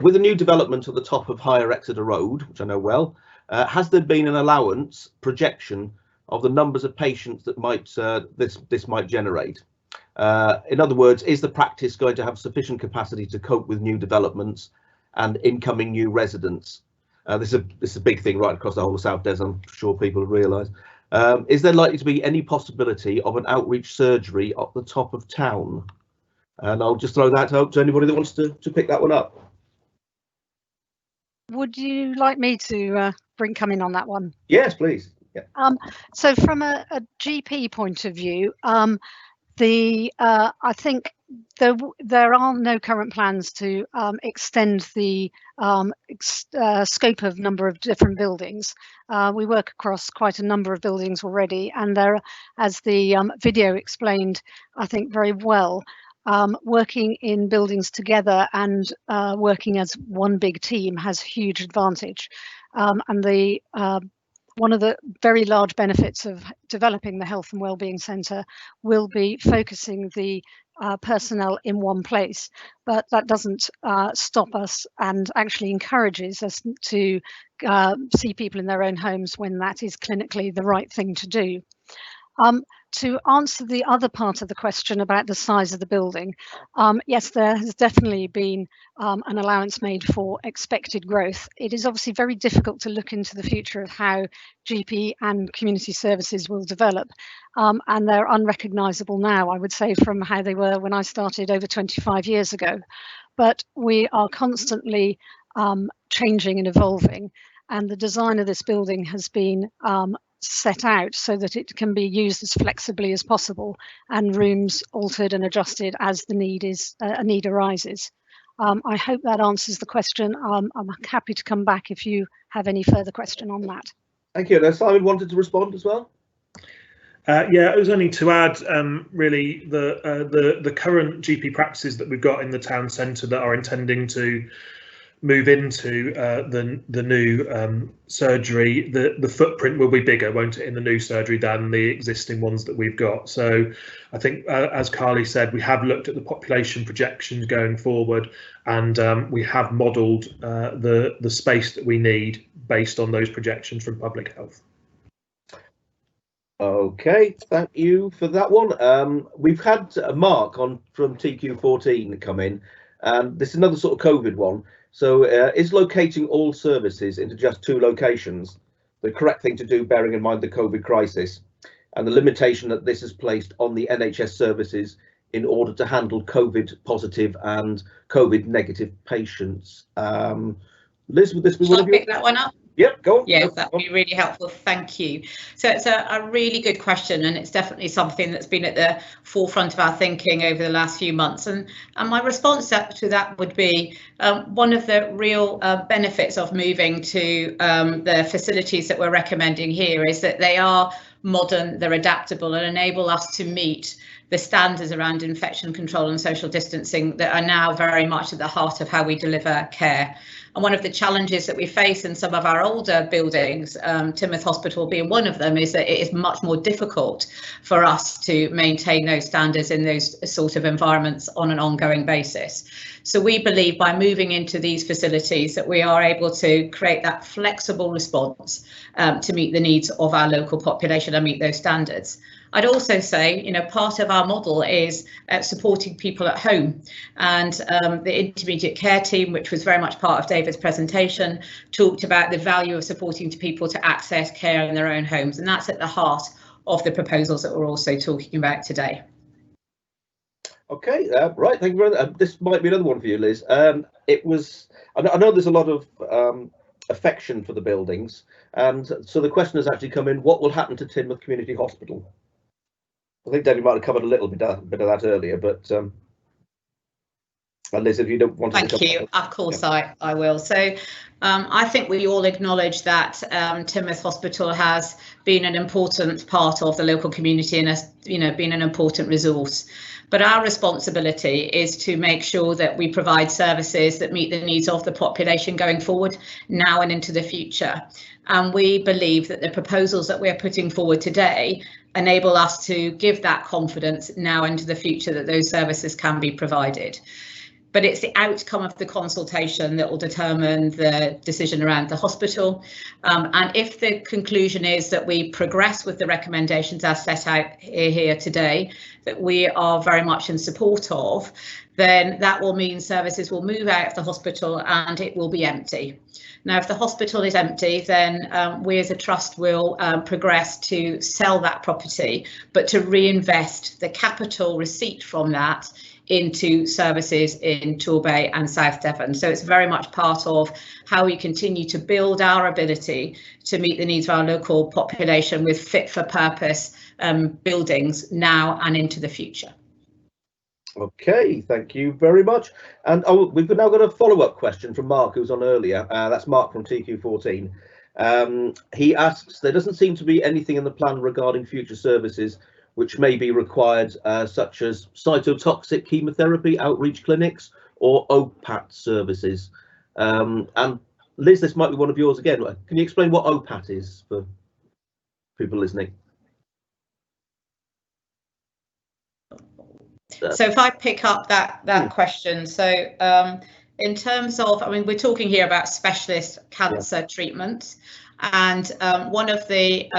with a new development at the top of Higher Exeter Road, which I know well, has there been an allowance projection of the numbers of patients that might this might generate? In other words, is the practice going to have sufficient capacity to cope with new developments and incoming new residents? This is a big thing right across the whole of South Des, I'm sure people realise. Is there likely to be any possibility of an outreach surgery at the top of town? And I'll just throw that out to anybody that wants to pick that one up. Would you like me to come in on that one? Yes, please. Yeah. So from a GP point of view, I think there are no current plans to extend the scope of number of different buildings. We work across quite a number of buildings already, and there, as the video explained, I think very well, working in buildings together and working as one big team has huge advantage. And one of the very large benefits of developing the Health and Wellbeing Centre will be focusing the personnel in one place, but that doesn't stop us and actually encourages us to see people in their own homes when that is clinically the right thing to do. To answer the other part of the question about the size of the building, yes, there has definitely been an allowance made for expected growth. It is obviously very difficult to look into the future of how GP and community services will develop, and they're unrecognisable now, I would say, from how they were when I started over 25 years ago. But we are constantly changing and evolving, and the design of this building has been set out so that it can be used as flexibly as possible and rooms altered and adjusted as the need arises. I hope that answers the question. I'm happy to come back if you have any further question on that. Thank you. Now, Simon wanted to respond as well. Yeah, it was only to add really the current GP practices that we've got in the town centre that are intending to move into the new surgery. The footprint will be bigger, won't it, in the new surgery than the existing ones that we've got. So I think, as Carly said, we have looked at the population projections going forward, and we have modelled the space that we need based on those projections from Public Health. Okay, thank you for that one. We've had Mark from TQ14 come in, and this is another sort of COVID one. So is locating all services into just 2 locations the correct thing to do, bearing in mind the COVID crisis and the limitation that this has placed on the NHS services in order to handle COVID positive and COVID negative patients? Liz, would this be one of you? Pick that one up? Yep, go on. Yes, that would be really helpful. Thank you. So it's a really good question, and it's definitely something that's been at the forefront of our thinking over the last few months. And my response to that would be one of the real benefits of moving to the facilities that we're recommending here is that they are modern, they're adaptable, and enable us to meet the standards around infection control and social distancing that are now very much at the heart of how we deliver care. And one of the challenges that we face in some of our older buildings, Teignmouth Hospital being one of them, is that it is much more difficult for us to maintain those standards in those sort of environments on an ongoing basis. So we believe by moving into these facilities that we are able to create that flexible response to meet the needs of our local population and meet those standards. I'd also say, part of our model is supporting people at home, and the intermediate care team, which was very much part of David's presentation, talked about the value of supporting people to access care in their own homes, and that's at the heart of the proposals that we're also talking about today. Okay, right, thank you very much. This might be another one for you, Liz. I know there's a lot of affection for the buildings, and so the question has actually come in: what will happen to Teignmouth Community Hospital? I think David might have covered a little bit of that earlier, but Liz, if you don't want to. Thank you. Of course, yeah. I will. So I think we all acknowledge that Teignmouth Hospital has been an important part of the local community and has, been an important resource. But our responsibility is to make sure that we provide services that meet the needs of the population going forward, now and into the future. And we believe that the proposals that we're putting forward today enable us to give that confidence now into the future that those services can be provided. But it's the outcome of the consultation that will determine the decision around the hospital. And if the conclusion is that we progress with the recommendations as set out here today, that we are very much in support of, then that will mean services will move out of the hospital and it will be empty. Now, if the hospital is empty, then we as a trust will progress to sell that property, but to reinvest the capital receipt from that into services in Torbay and South Devon. So it's very much part of how we continue to build our ability to meet the needs of our local population with fit for purpose buildings now and into the future. Okay, thank you very much. And we've now got a follow-up question from Mark, who was on earlier. That's Mark from TQ14. He asks, there doesn't seem to be anything in the plan regarding future services which may be required, such as cytotoxic chemotherapy outreach clinics or OPAT services. And Liz, this might be one of yours again. Can you explain what OPAT is for people listening? So if I pick up that question, so in terms of, we're talking here about specialist cancer treatment, and one of the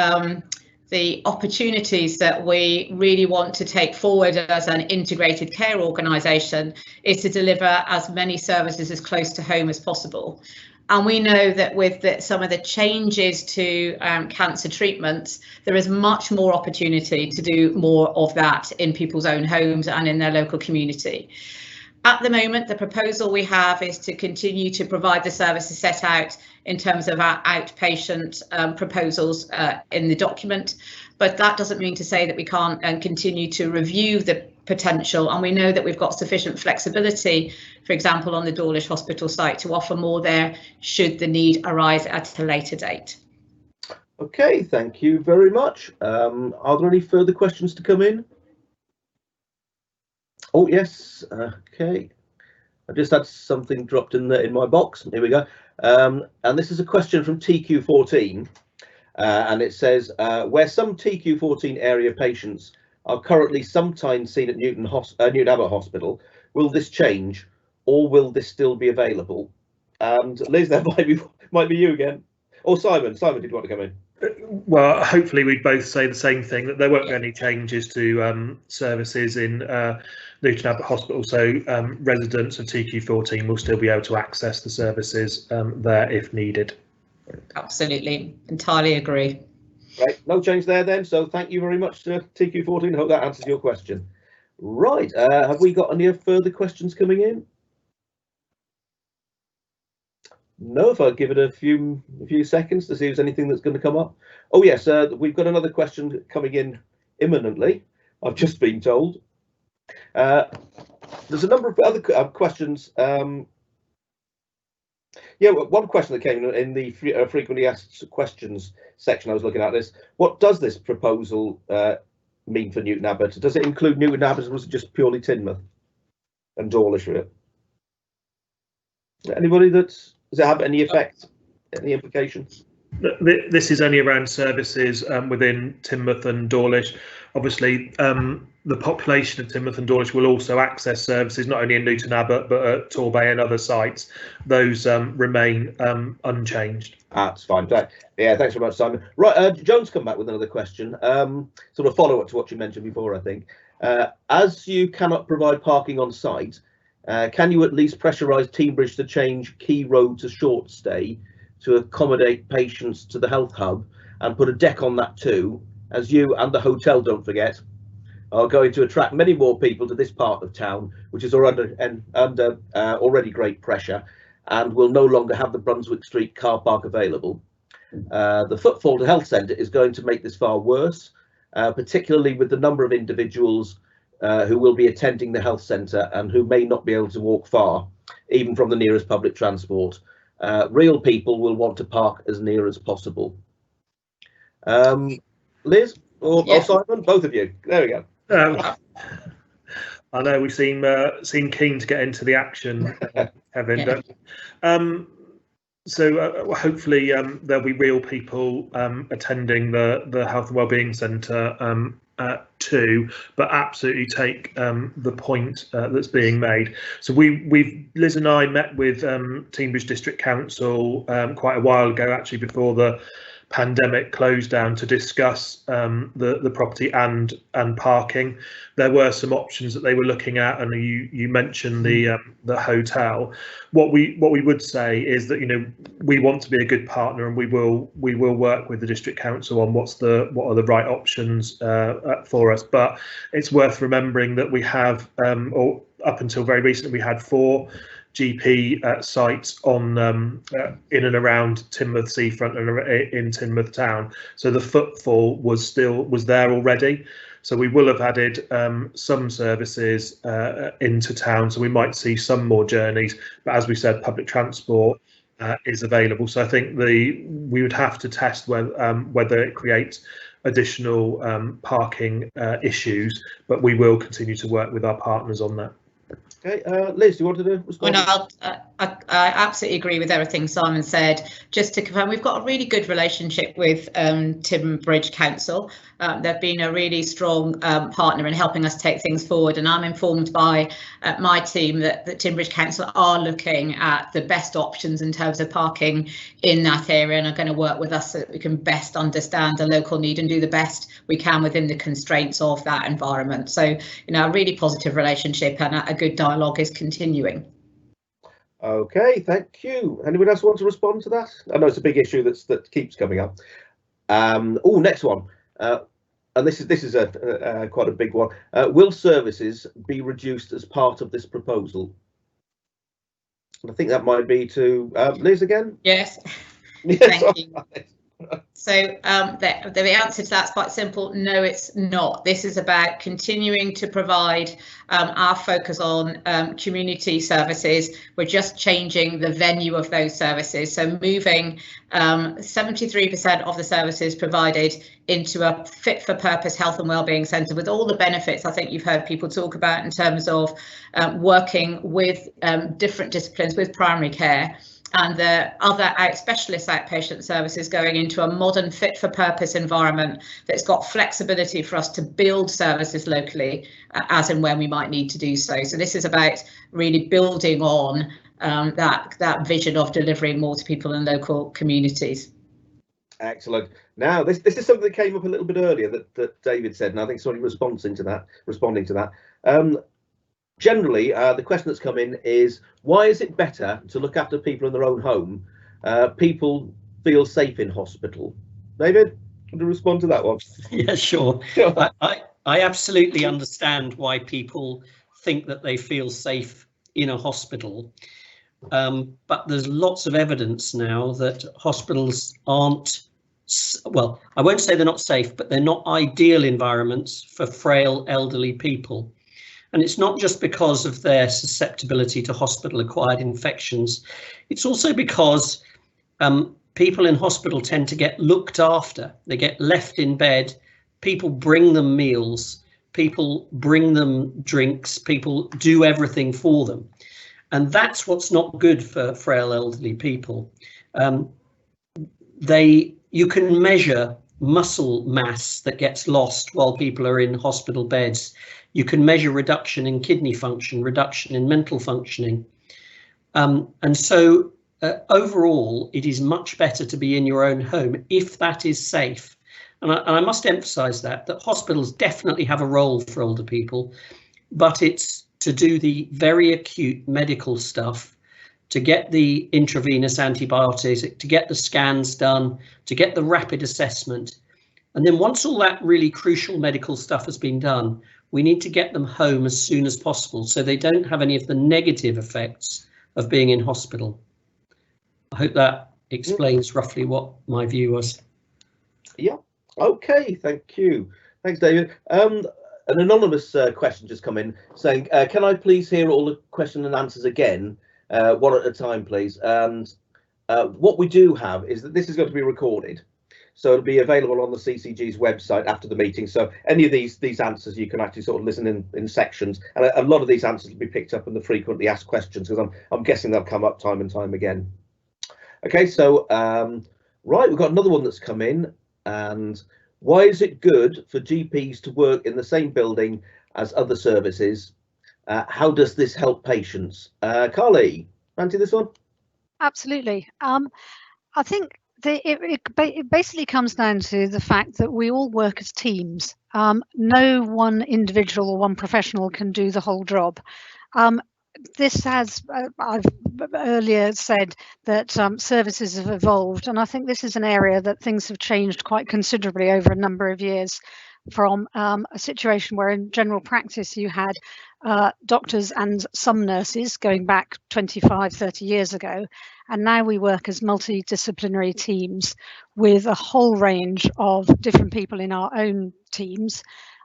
opportunities that we really want to take forward as an integrated care organisation is to deliver as many services as close to home as possible. And we know that with some of the changes to cancer treatments, there is much more opportunity to do more of that in people's own homes and in their local community. At the moment, the proposal we have is to continue to provide the services set out in terms of our outpatient proposals in the document, but that doesn't mean to say that we can't continue to review the potential, and we know that we've got sufficient flexibility, for example, on the Dawlish Hospital site to offer more there should the need arise at a later date. Okay, thank you very much. Are there any further questions to come in? Oh yes, okay. I just had something dropped in my box. Here we go. And this is a question from TQ14, and it says, where some TQ14 area patients are currently sometimes seen at Newton Abbot Hospital, will this change, or will this still be available? And Liz, that might be you again, or Simon. Simon, did you want to come in? Well, hopefully we'd both say the same thing, that there won't be any changes to services in Newton Abbot Hospital, so residents of TQ14 will still be able to access the services there if needed. Absolutely, entirely agree. Right, no change there then, so thank you very much to TQ14. I hope that answers your question. Right, have we got any further questions coming in? No, if I give it a few seconds to see if there's anything that's going to come up. Oh yes, we've got another question coming in imminently, I've just been told. There's a number of other questions. Yeah, one question that came in the frequently asked questions section I was looking at is, what does this proposal mean for Newton Abbot? Does it include Newton Abbot, or was it just purely Teignmouth and Dawlish? Anybody does it have any effect, any implications? This is only around services within Teignmouth and Dawlish. Obviously, the population of Teignmouth and Dawlish will also access services not only in Newton Abbot but at Torbay and other sites. Those remain unchanged. That's fine. Yeah, thanks very much, Simon. Right, Joan's come back with another question, sort of follow up to what you mentioned before, I think. As you cannot provide parking on site, can you at least pressurise Teignbridge to change Key Road to short stay to accommodate patients to the health hub and put a deck on that too, as you and the hotel, don't forget, are going to attract many more people to this part of town, which is under already great pressure, and will no longer have the Brunswick Street car park available. The footfall to health centre is going to make this far worse, particularly with the number of individuals who will be attending the health centre and who may not be able to walk far, even from the nearest public transport. Real people will want to park as near as possible. Liz or Simon, both of you. There we go. I know we seem keen to get into the action, Kevin. So hopefully there'll be real people attending the Health and Wellbeing Centre too, but absolutely take the point that's being made. So Liz and I met with Teignbridge District Council quite a while ago, actually before the pandemic closed down, to discuss the property and parking. There were some options that they were looking at, and you mentioned the hotel. What we would say is that, you know, we want to be a good partner, and we will work with the district council on what are the right options for us. But it's worth remembering that we have, or up until very recently, we had 4 GP sites on in and around Teignmouth seafront and in Teignmouth town, so the footfall was there already. So we will have added some services into town, so we might see some more journeys, but as we said, public transport is available. So I think we would have to test whether it creates additional parking issues, but we will continue to work with our partners on that. Okay, Liz, do you want to respond? Well, I absolutely agree with everything Simon said. Just to confirm, we've got a really good relationship with Teignbridge Council. They've been a really strong partner in helping us take things forward, and I'm informed by my team that Teignbridge Council are looking at the best options in terms of parking in that area, and are going to work with us so that we can best understand the local need and do the best we can within the constraints of that environment. So, you know, a really positive relationship and a good dialogue is continuing. Okay, thank you. Anyone else want to respond to that? I know it's a big issue that keeps coming up. Oh, next one. And this is a quite a big one. Will services be reduced as part of this proposal? And I think that might be to Liz again. Yes. Thank you. So the answer to that's quite simple. No, it's not. This is about continuing to provide our focus on community services. We're just changing the venue of those services. So moving 73% of the services provided into a fit for purpose health and wellbeing centre, with all the benefits I think you've heard people talk about in terms of working with different disciplines, with primary care, and the other specialist outpatient services going into a modern fit for purpose environment that's got flexibility for us to build services locally as and when we might need to do so. So this is about really building on that vision of delivering more to people in local communities. Excellent. Now this is something that came up a little bit earlier that David said, and I think somebody responding to that. Generally, the question that's come in is, why is it better to look after people in their own home? People feel safe in hospital. David, can you respond to that one? Yeah, sure. I absolutely understand why people think that they feel safe in a hospital. But there's lots of evidence now that hospitals aren't, well, I won't say they're not safe, but they're not ideal environments for frail elderly people. And it's not just because of their susceptibility to hospital-acquired infections. It's also because people in hospital tend to get looked after. They get left in bed people bring them meals, people bring them drinks, people do everything for them. And that's what's not good for frail elderly people. You can measure muscle mass that gets lost while people are in hospital beds. You can measure reduction in kidney function, reduction in mental functioning. And so overall, it is much better to be in your own home if that is safe. And I must emphasize that hospitals definitely have a role for older people, but it's to do the very acute medical stuff, to get the intravenous antibiotics, to get the scans done, to get the rapid assessment. And then once all that really crucial medical stuff has been done, we need to get them home as soon as possible so they don't have any of the negative effects of being in hospital. I hope that explains roughly what my view was. Yeah, okay, thank you. Thanks, David. An anonymous question just come in saying, can I please hear all the question and answers again, one at a time, please? And what we do have is that this is going to be recorded, so it'll be available on the CCG's website after the meeting. So any of these answers you can actually sort of listen in sections, and a lot of these answers will be picked up in the frequently asked questions, because I'm guessing they'll come up time and time again. Okay, so right, we've got another one that's come in. And why is it good for GPs to work in the same building as other services? How does this help patients? Carly, fancy this one? Absolutely. I think it basically comes down to the fact that we all work as teams. No one individual or one professional can do the whole job. This has, I've earlier said that services have evolved, and I think this is an area that things have changed quite considerably over a number of years, from a situation where in general practice you had doctors and some nurses going back 25, 30 years ago, and now we work as multidisciplinary teams with a whole range of different people in our own teams,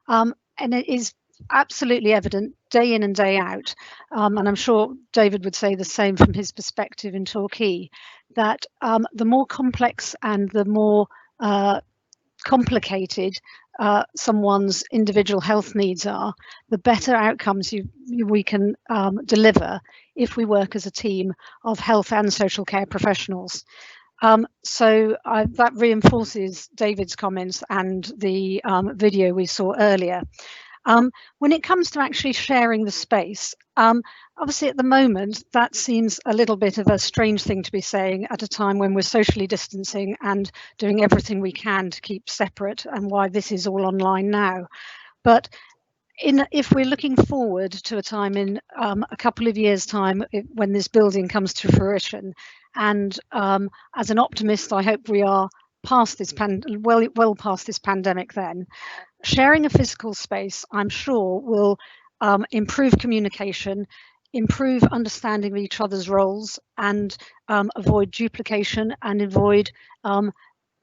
and it is absolutely evident day in and day out, and I'm sure David would say the same from his perspective in Torquay, that the more complex and the more complicated someone's individual health needs are, the better outcomes we can deliver if we work as a team of health and social care professionals. So that reinforces David's comments and the video we saw earlier. When it comes to actually sharing the space, obviously at the moment that seems a little bit of a strange thing to be saying at a time when we're socially distancing and doing everything we can to keep separate, and why this is all online now. But if we're looking forward to a time in a couple of years' time when this building comes to fruition, and as an optimist, I hope we are past this well past this pandemic then, sharing a physical space, I'm sure, will improve communication, improve understanding of each other's roles, and avoid duplication and avoid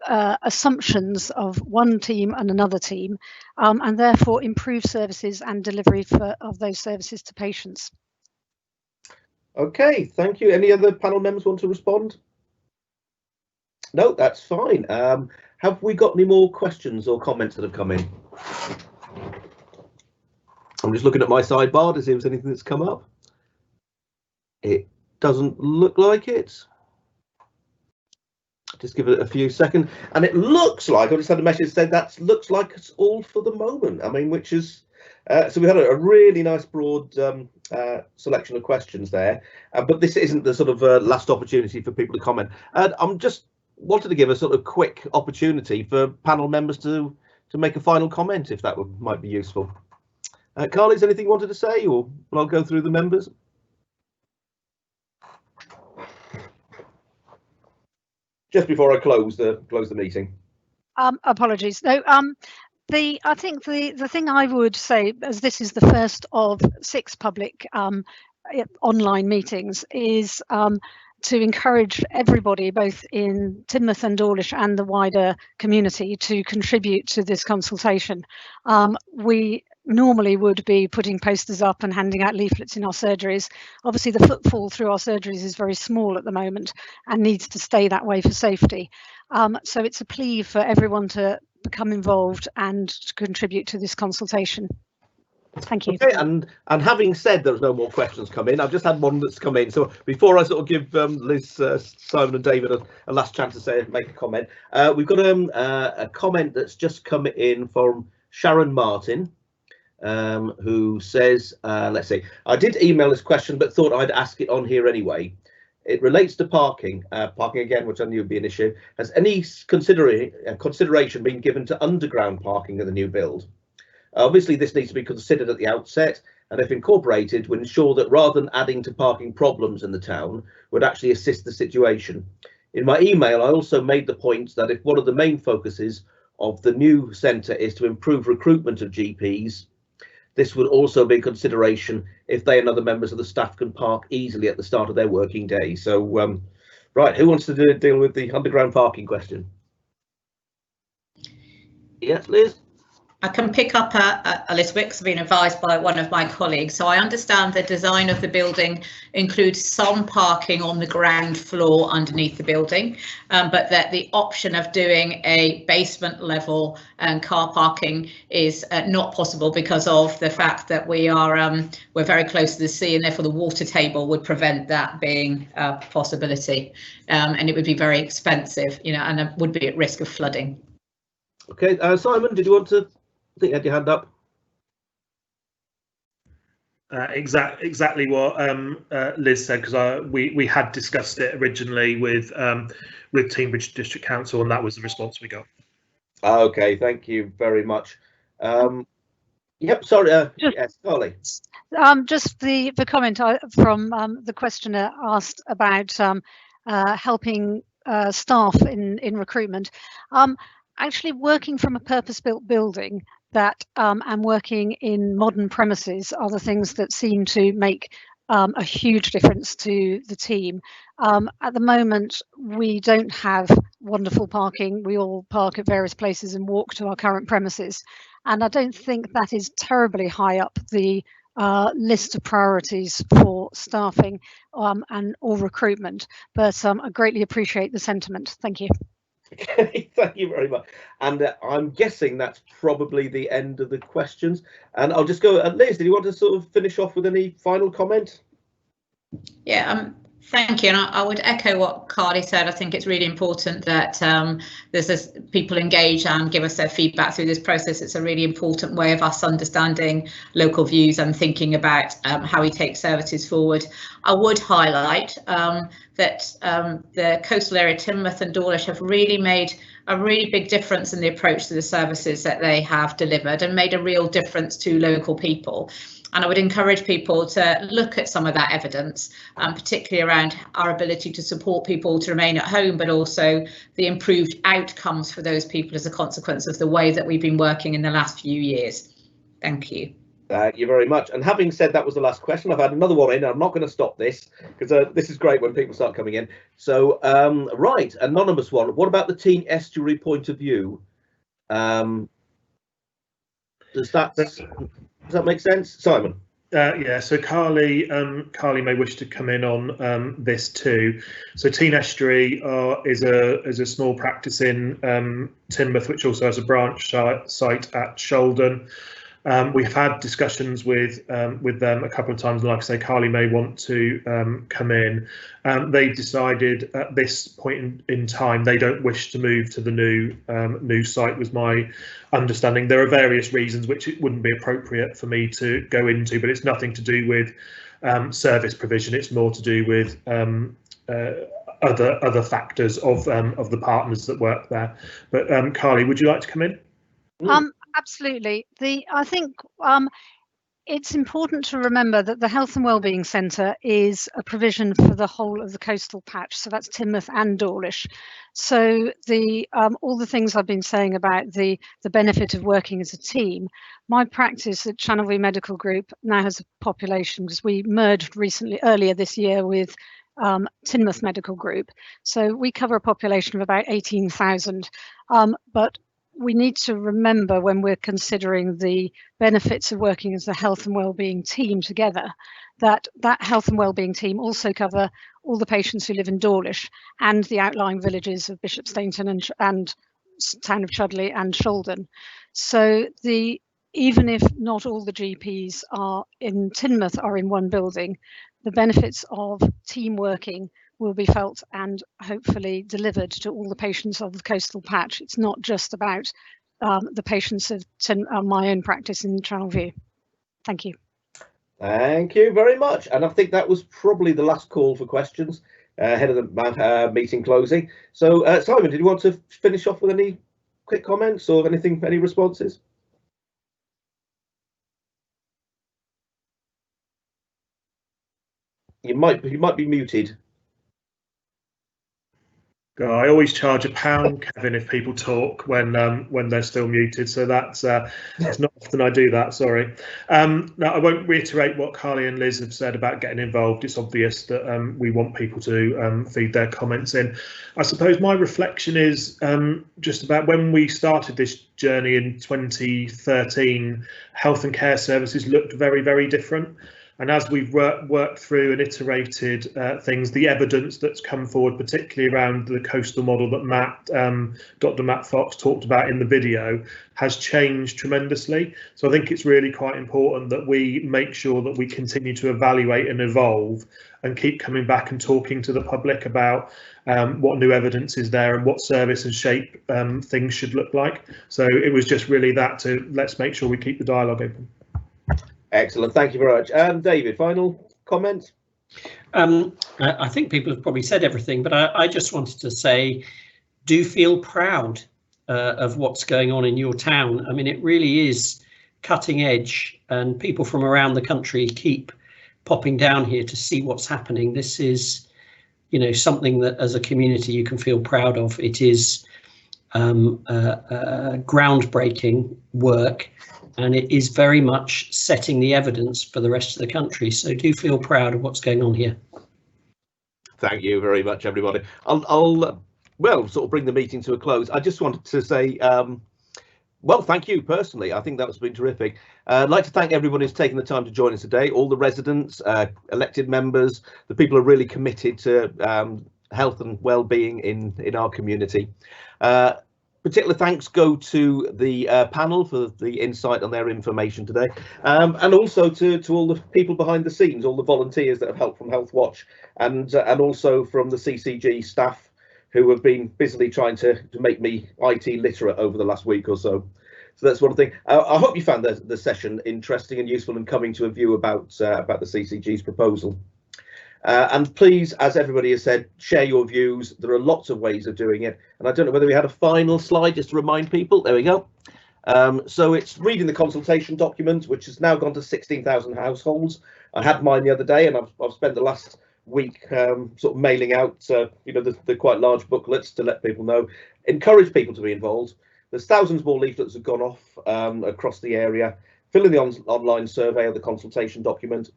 assumptions of one team and another team, and therefore improve services and delivery of those services to patients. Okay, thank you. Any other panel members want to respond? No, that's fine. Have we got any more questions or comments that have come in? I'm just looking at my sidebar to see if there's anything that's come up. It doesn't look like it. Just give it a few seconds, and it looks like I just had a message saying that looks like it's all for the moment. I mean, which is so we had a really nice broad selection of questions there, but this isn't the sort of last opportunity for people to comment. I'm just wanted to give a sort of quick opportunity for panel members to make a final comment, if that might be useful. Carly, is there anything you wanted to say, or will I go through the members? Just before I close the meeting. Apologies. No. I think the thing I would say, as this is the first of 6 public online meetings, is to encourage everybody, both in Teignmouth and Dawlish and the wider community, to contribute to this consultation. We normally would be putting posters up and handing out leaflets in our surgeries. Obviously the footfall through our surgeries is very small at the moment and needs to stay that way for safety. So it's a plea for everyone to become involved and to contribute to this consultation. Thank you. Okay, and having said there's no more questions come in, I've just had one that's come in. So before I sort of give Liz, Simon and David a last chance to make a comment, we've got a comment that's just come in from Sharon Martin, who says, let's see, I did email this question but thought I'd ask it on here anyway. It relates to parking, again, which I knew would be an issue. Has any consideration been given to underground parking in the new build? Obviously, this needs to be considered at the outset, and if incorporated, would ensure that rather than adding to parking problems in the town, would actually assist the situation. In my email, I also made the point that if one of the main focuses of the new centre is to improve recruitment of GPs, this would also be a consideration if they and other members of the staff can park easily at the start of their working day. So, right, who wants to deal with the underground parking question? Yes, Liz? I can pick up a list because I've been advised by one of my colleagues. So I understand the design of the building includes some parking on the ground floor underneath the building, but that the option of doing a basement level car parking is not possible because of the fact that we're very close to the sea, and therefore the water table would prevent that being a possibility, and it would be very expensive, and it would be at risk of flooding. Okay, Simon, did you want to? I think you had your hand up. Exactly what Liz said, because we had discussed it originally with Teignmouth District Council, and that was the response we got. Okay, thank you very much. Yep, sorry. Yes, Carly. Just the comment from the questioner asked about helping staff in recruitment. Actually, working from a purpose-built building and working in modern premises are the things that seem to make a huge difference to the team. At the moment, we don't have wonderful parking. We all park at various places and walk to our current premises. And I don't think that is terribly high up the list of priorities for staffing or recruitment. But I greatly appreciate the sentiment. Thank you. Okay, thank you very much. And I'm guessing that's probably the end of the questions. And I'll just go, Liz, did you want to sort of finish off with any final comment? Yeah, thank you. And I would echo what Carly said. I think it's really important that there's people engage and give us their feedback through this process. It's a really important way of us understanding local views and thinking about how we take services forward. I would highlight that the coastal area, Teignmouth and Dawlish, have really made a really big difference in the approach to the services that they have delivered and made a real difference to local people. And I would encourage people to look at some of that evidence, particularly around our ability to support people to remain at home, but also the improved outcomes for those people as a consequence of the way that we've been working in the last few years. Thank you. Thank you very much. And having said that was the last question, I've had another one in. I'm not going to stop this because this is great when people start coming in. So, right, anonymous one. What about the Teign estuary point of view? Does that make sense, Simon? Yeah, so Carly may wish to come in on this too. So Teign Estuary is a small practice in Teignmouth, which also has a branch site at Sholden. We've had discussions with them a couple of times, and like I say, Carly may want to come in. They've decided at this point in time they don't wish to move to the new site, was my understanding. There are various reasons which it wouldn't be appropriate for me to go into, but it's nothing to do with service provision. It's more to do with other factors of the partners that work there. But Carly, would you like to come in? Absolutely. I think it's important to remember that the Health and Wellbeing Centre is a provision for the whole of the coastal patch, so that's Teignmouth and Dawlish. So all the things I've been saying about the benefit of working as a team, my practice at Channel V Medical Group now has a population, because we merged earlier this year with Teignmouth Medical Group, so we cover a population of about 18,000, but we need to remember when we're considering the benefits of working as a health and wellbeing team together, that health and wellbeing team also cover all the patients who live in Dawlish and the outlying villages of Bishop Stainton and town of Chudley and Sholden. So even if not all the GPs are in Teignmouth are in one building, the benefits of team working will be felt and hopefully delivered to all the patients of the coastal patch. It's not just about the patients of my own practice in Channelview. Thank you. Thank you very much. And I think that was probably the last call for questions ahead of the meeting closing. So Simon, did you want to finish off with any quick comments or anything, any responses? You might be muted. I always charge £1, Kevin, if people talk when they're still muted. So that's not often I do that. Sorry. Now I won't reiterate what Carly and Liz have said about getting involved. It's obvious that we want people to feed their comments in. I suppose my reflection is just about when we started this journey in 2013, health and care services looked very, very different. And as we've worked through and iterated things, the evidence that's come forward, particularly around the coastal model that Dr. Matt Fox talked about in the video, has changed tremendously. So I think it's really quite important that we make sure that we continue to evaluate and evolve and keep coming back and talking to the public about what new evidence is there and what service and shape things should look like. So it was just really that let's make sure we keep the dialogue open. Excellent, thank you very much. David, final comments? I think people have probably said everything, but I just wanted to say, do feel proud of what's going on in your town. I mean, it really is cutting edge, and people from around the country keep popping down here to see what's happening. This is, you know, something that as a community you can feel proud of. It is groundbreaking work, and it is very much setting the evidence for the rest of the country. So do feel proud of what's going on here. Thank you very much, everybody. I'll well, sort of bring the meeting to a close. I just wanted to say, well, thank you personally. I think that's been terrific. I'd like to thank everyone who's taken the time to join us today, all the residents, elected members, the people who are really committed to health and well-being in our community. Particular thanks go to the panel for the insight on their information today, and also to all the people behind the scenes, all the volunteers that have helped from Health Watch, and also from the CCG staff who have been busily trying to make me IT literate over the last week or so. So that's one thing. I hope you found the session interesting and useful in coming to a view about the CCG's proposal. And please, as everybody has said, share your views. There are lots of ways of doing it. And I don't know whether we had a final slide just to remind people. There we go. So it's reading the consultation document, which has now gone to 16,000 households. I had mine the other day, and I've spent the last week sort of mailing out, you know, the quite large booklets to let people know, encourage people to be involved. There's thousands more leaflets have gone off across the area. Fill in the online survey of the consultation document.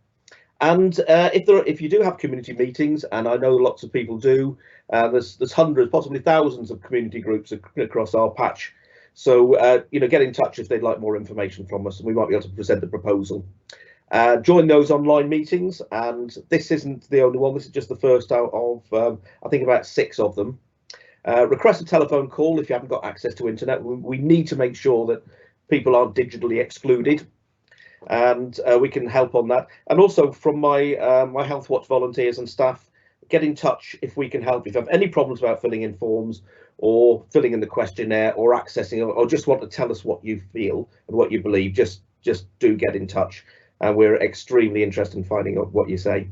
And if you do have community meetings, and I know lots of people do, there's hundreds, possibly thousands of community groups across our patch. So you know, get in touch if they'd like more information from us, and we might be able to present the proposal. Join those online meetings, and this isn't the only one. This is just the first out of I think about 6 of them. Request a telephone call if you haven't got access to internet. We need to make sure that people aren't digitally excluded, and we can help on that. And also from my my Health Watch volunteers and staff, get in touch if we can help. If you have any problems about filling in forms or filling in the questionnaire or accessing, or just want to tell us what you feel and what you believe, just do get in touch, and we're extremely interested in finding out what you say.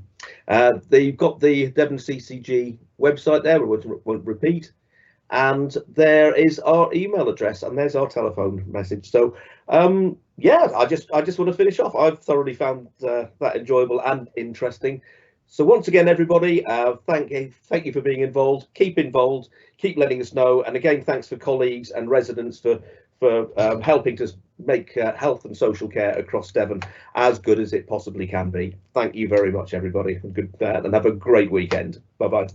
You've got the Devon CCG website there, we won't repeat, and there is our email address, and there's our telephone message. So yeah, I just want to finish off. I've thoroughly found that enjoyable and interesting. So once again, everybody, thank you for being involved. Keep involved, keep letting us know, and again, thanks for colleagues and residents for helping to make health and social care across Devon as good as it possibly can be. Thank you very much, everybody, and have a great weekend. Bye bye.